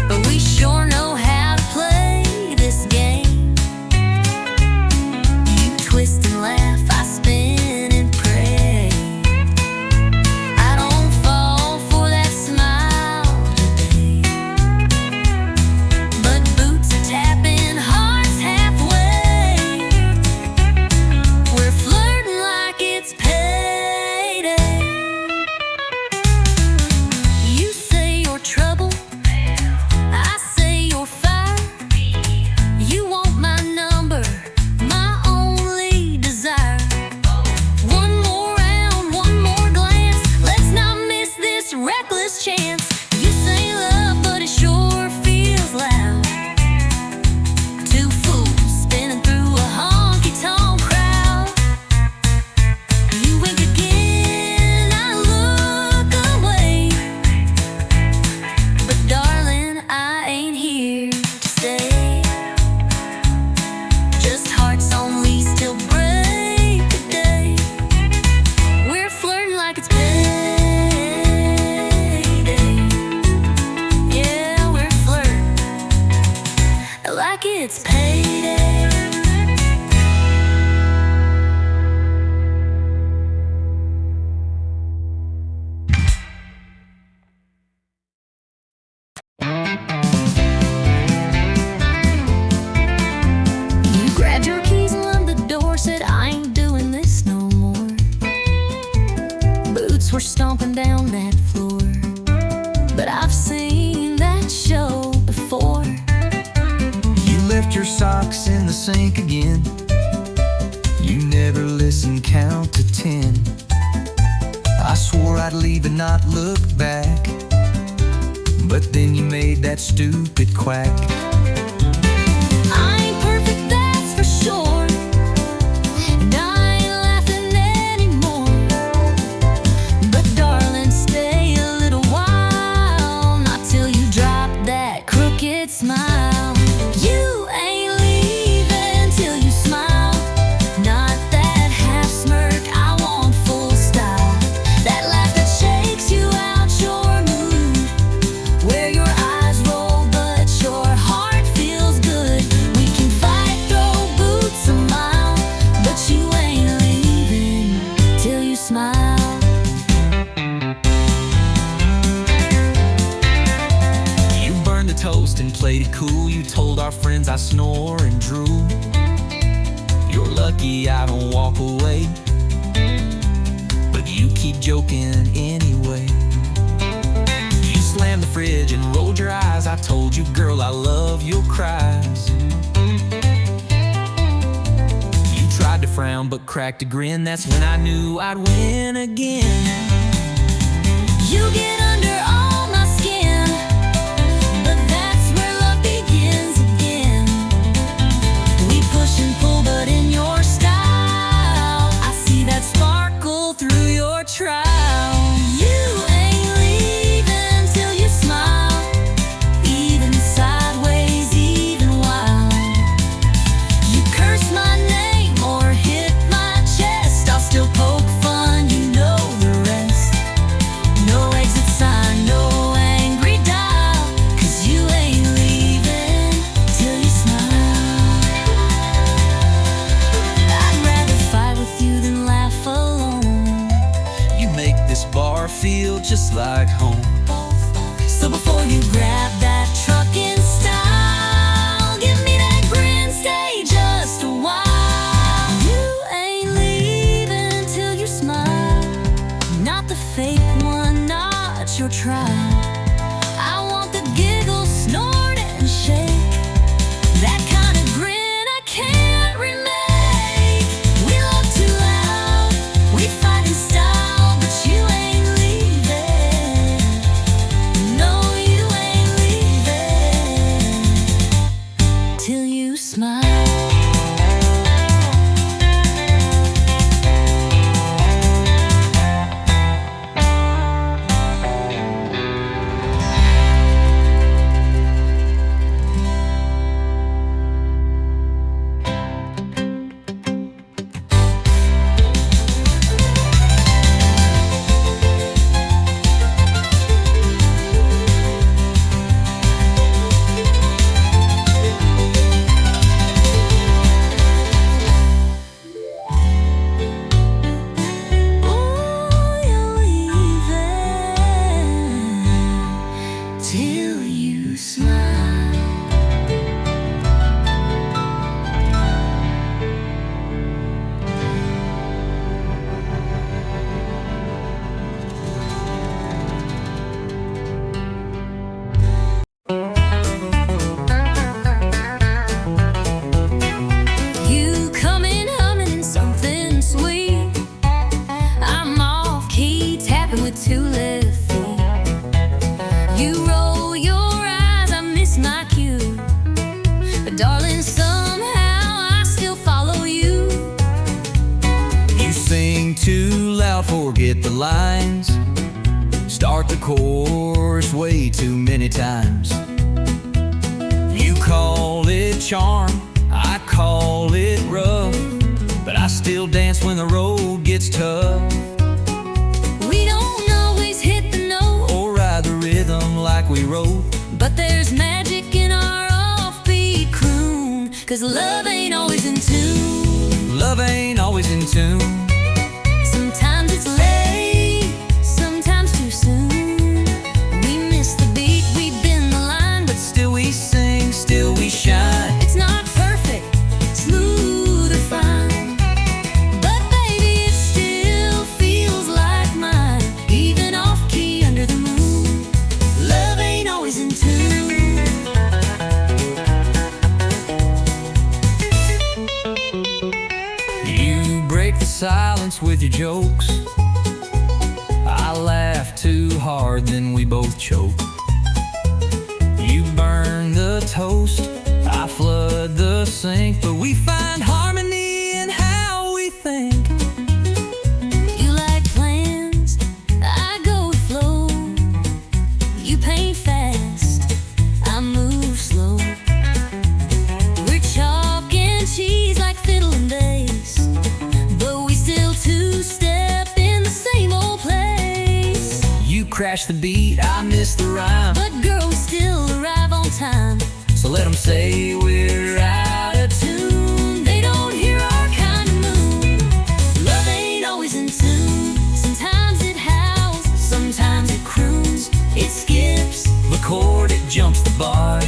but we sure know how to play this game. You twist and laugh, I spin and pray. I don't fall for that smile today, but boots are tapping hearts halfway. We're flirting like it's payday. You say you're trouble, I say you're fire. You want my number, my only desire. One more round, one more glance, let's not miss this reckless chance. You say love, but it sure feels loud. Two fools spinning through a honky-tonk crowd. You wink again, I look away, but darling, I ain't here to stay. Just hearts on lease till break of day. We're flirting like it's payday. Yeah, we're flirting like it's payday. You grabbed your keys and left the door, said I ain't doing this no more. Boots were stomping down that floor, but I've seen that show before. You left your socks in the sink again. You never listened, count to 10. I swore I'd leave and not look back, but then you made that stupid quack. I ain't perfect, that's for sure, and I ain't laughing anymore. But darling, stay a little while, not till you drop that crooked smile. You ain't leaving till you smile, not that half smirk, I want full style. That laugh that shakes you out your mood, where your eyes roll but your heart feels good. We can fight, throw boots a mile, but you ain't leaving till you smile. You burned the toast and played it cool. You told our friends I snore and drool. You're lucky I don't walk away, but you keep joking anyway. You slammed the fridge and rolled your eyes. I told you, girl, I love your cries. You tried to frown but cracked a grin. That's when I knew I'd win again. You get under all my skin, but that's where love begins again. We push and pull, but in your style, I see that sparkle through your trial. You ain't leaving till you smile, even sideways, even wild. You curse my name or hit my chest, I'll still poke fun, you know the rest. No exit sign. smile. You come in humming in something sweet. I'm off key, tapping with two left feet. You roll your eyes, I miss my cue. But darling, somehow I still follow you. You sing too loud, forget the lines. Start the chorus way too many times. You call it charm, I call it rough, but I still dance when the road gets tough. We don't always hit the note Or ride the rhythm like we wrote. but there's magic in our offbeat croon. 'Cause love ain't always in tune. Love ain't always in tune. Sometimes it's late, sometimes too soon. We miss the beat, we bend the line, but Still we sing, still we shine. it's not perfect, smooth or fine. But baby, it still feels like mine, even off key under the moon. Love ain't always in tune. You break the silence with your jokes. I laugh too hard, then we both choke. You burn the toast, I flood the sink, but we find harmony in how we think. You like plans, I go with flow. You paint fast, I move slow. We're chalk and cheese like fiddle and bass, but we still two-step in the same old place. You crash the beat, I miss the rhyme. But girl, we still arrive on time. So let them say we're out of tune. They don't hear our kind of moon. Love ain't always in tune. Sometimes it howls, sometimes it croons. It skips, The chord, it jumps the bar,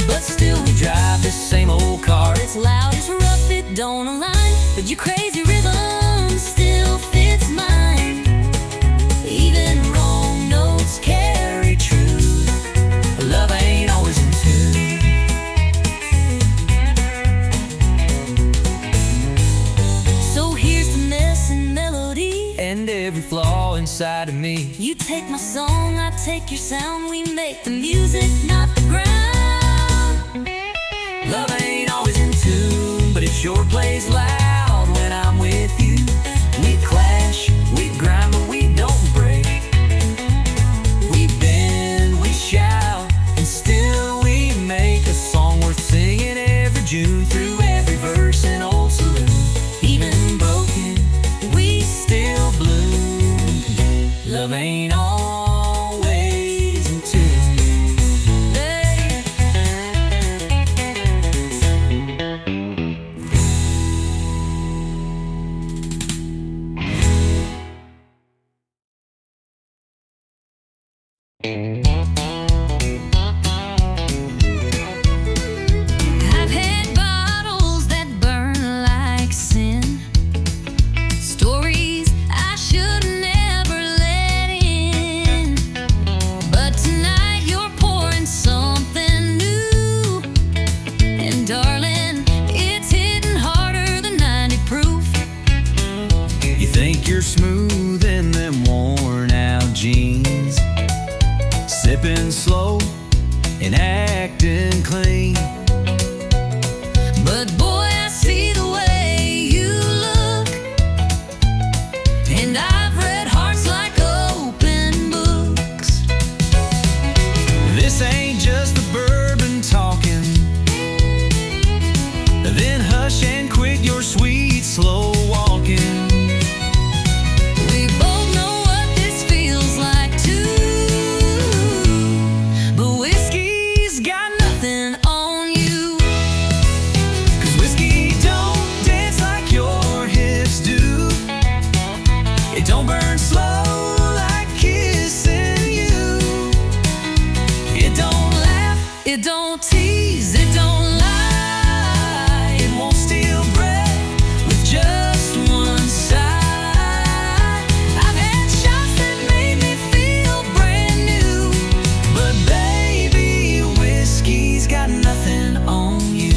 but still we drive this same old car. It's loud, it's rough, it don't align, but your crazy rhythm still fits mine. Even wrong notes carry truth. Love ain't always in tune. So here's the mess and melody. And every flaw inside of me. You take my song, I take your sound. We make the music, not the ground. Love ain't always in tune, but it sure plays loud when I'm with you. We clash, we grind, but we don't break. We bend, we shout, and still we make a song worth singing every June. Through every verse and old saloon, even broken, we still bloom. Love ain't always in tune. It don't tease, it don't lie, it won't steal breath with just one sigh. I've had shots that made me feel brand new, but baby, whiskey's got nothing on you.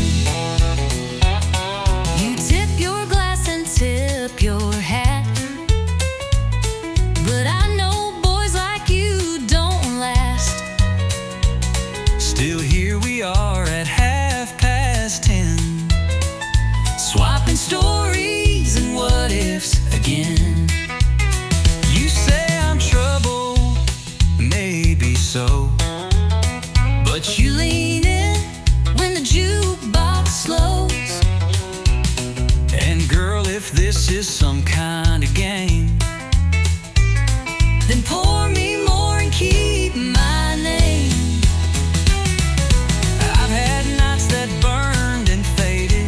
You tip your glass and tip your hat, but I know boys like you don't last. Still here we are at 10:30, Swapping stories and what ifs again. You say I'm trouble, maybe so, But you lean in when the jukebox slows. and girl, if this is some kind of game, Then pour me more and keep my name. I've had nights that burned and faded,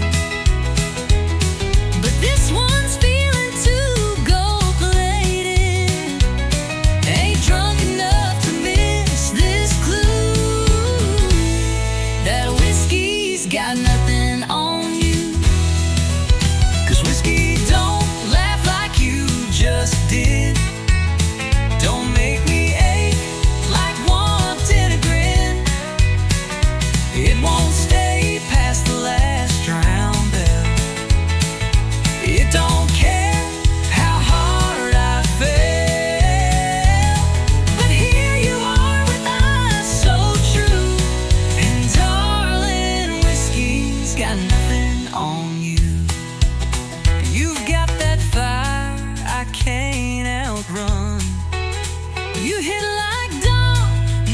But this one's feeling too gold-plated. Ain't drunk enough to miss this clue that whiskey's got nothing on you. 'cause whiskey don't laugh like you just did. Don't make me ache Like wanting a grin. It won't stay past the last drown bell. It don't care how hard I fell. But here you are with eyes so true, And darling, whiskey's got nothing on you. You've got that fire I can't outrun. you hit like dawn,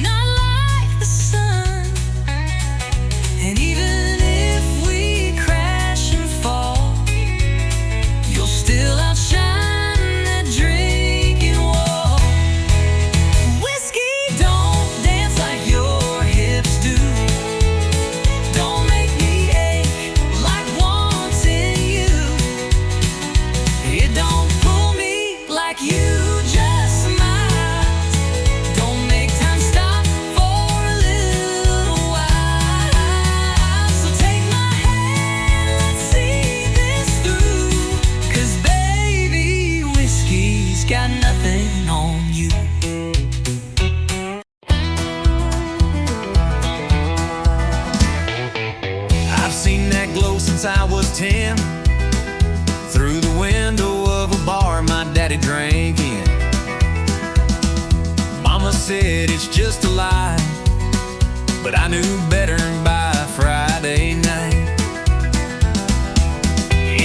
not like the sun. And even if we crash and fall, You'll still outshine that drinking wall. whiskey don't dance like your hips do. Don't make me ache like wanting you. It don't pull me like you just might. Don't make time stop for a little while. So take my hand, let's see this through. 'Cause baby, whiskey's got nothing on you. I've seen that glow since I was 10, through the window of a bar my daddy drank in. Mama said it's just a lie, but I knew better by Friday night.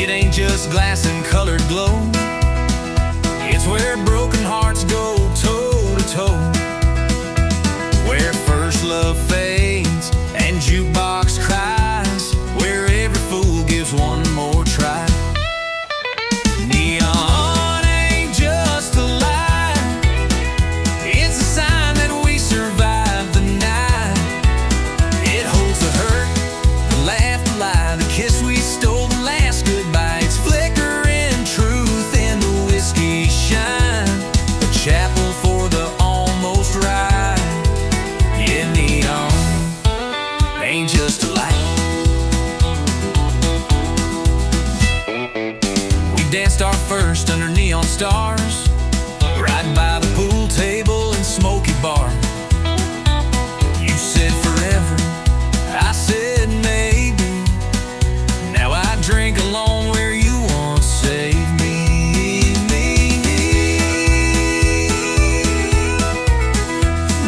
It ain't just glass and colored glow, it's where broken hearts go toe to toe, where first love fades and jukebox cries, where every fool gives one more try. Neon ain't just a lie, it's a sign that we survived the night. It holds the hurt, the laugh, the lie, the kiss we stole, the last goodbye. It's flickering truth in the whiskey shine, a chapel for the almost right. Yeah, neon ain't just a light. We danced our first under neon stars, right by the pool table and smoky bar. You said forever, I said maybe. Now I drink alone where you once saved me.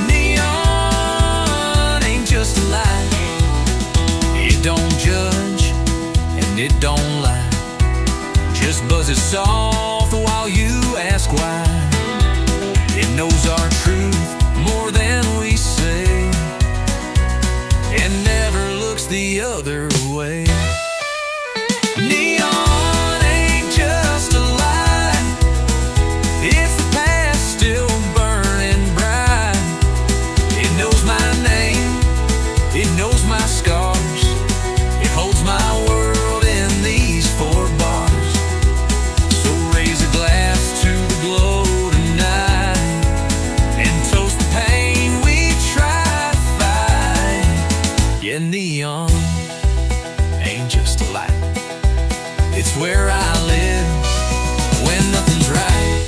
Neon ain't just a lie, it don't judge and it don't lie, just buzzes soft while you ask why. It knows our truth more than we say, and never looks the other way. Neon ain't just a lie, it's the past still burning bright. It knows my name, it knows my scars, it holds my world in these four bars. So raise a glass to the glow tonight, and toast the pain we try to fight. Yeah, neon ain't just a light, it's where I live when nothing's right.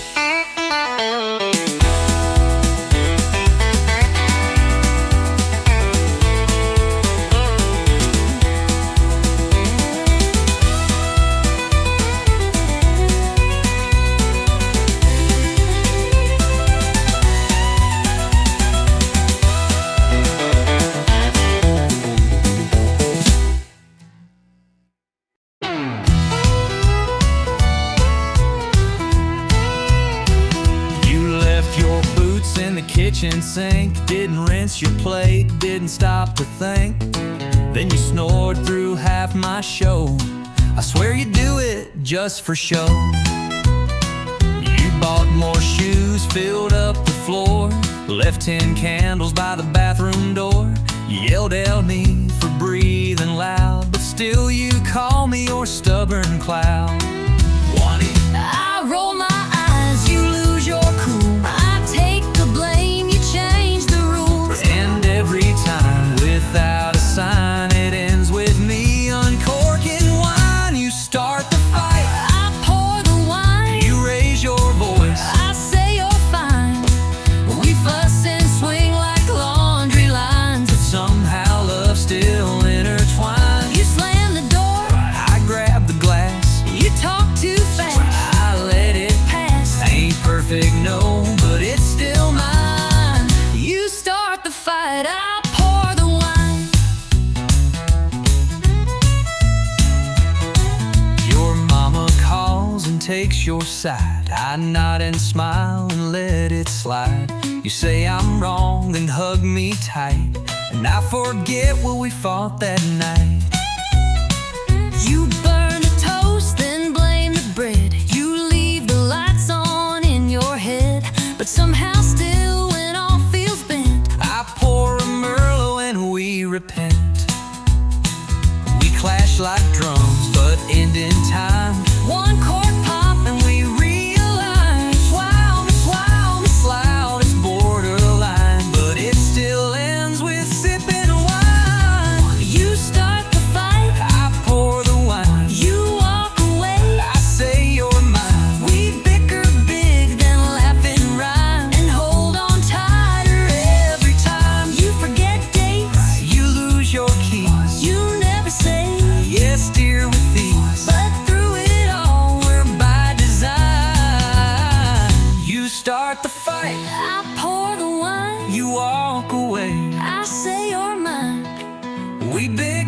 Kitchen sink, didn't rinse your plate, didn't stop to think. Then you snored through half my show. I swear you do it just for show. You bought more shoes, filled up the floor, left 10 candles by the bathroom door. You yelled at me for breathing loud, but still you call me your stubborn cloud. Juanita. I roll my eyes, you lose your cool. I take the blame, you change the rules. And every time without a sign, it ends with me uncorking wine. You start the fight, I pour the wine, you raise your voice, I say you're fine. We fuss and swing like laundry lines, but somehow love still intertwined. you slam the door, I grab the glass, you talk too fast, I let it pass. Ain't perfect, no, but it's still mine. You start the fight, I pour the wine. Your mama calls and takes your side. I nod and smile and let it slide. You say I'm wrong, then hug me tight, and I forget what we fought that night. You burn a toast, then blame the bread. You leave the lights on in your head, but somehow still when all feels bent, I pour a Merlot and we repent. We clash like drums, but end in time. one cork pop and we realize, wow, It's loud, it's borderline, but it still ends with sipping wine. you start the fight, I pour the wine, you walk away. I say you're mine. We bicker big, then laugh and rhyme, and hold on tighter every time. You forget dates, You lose your keys, you never say, yes dear with these, but through it all, we're by design. You start the fight, I pour the wine, you walk away, I say you're mine. we bicker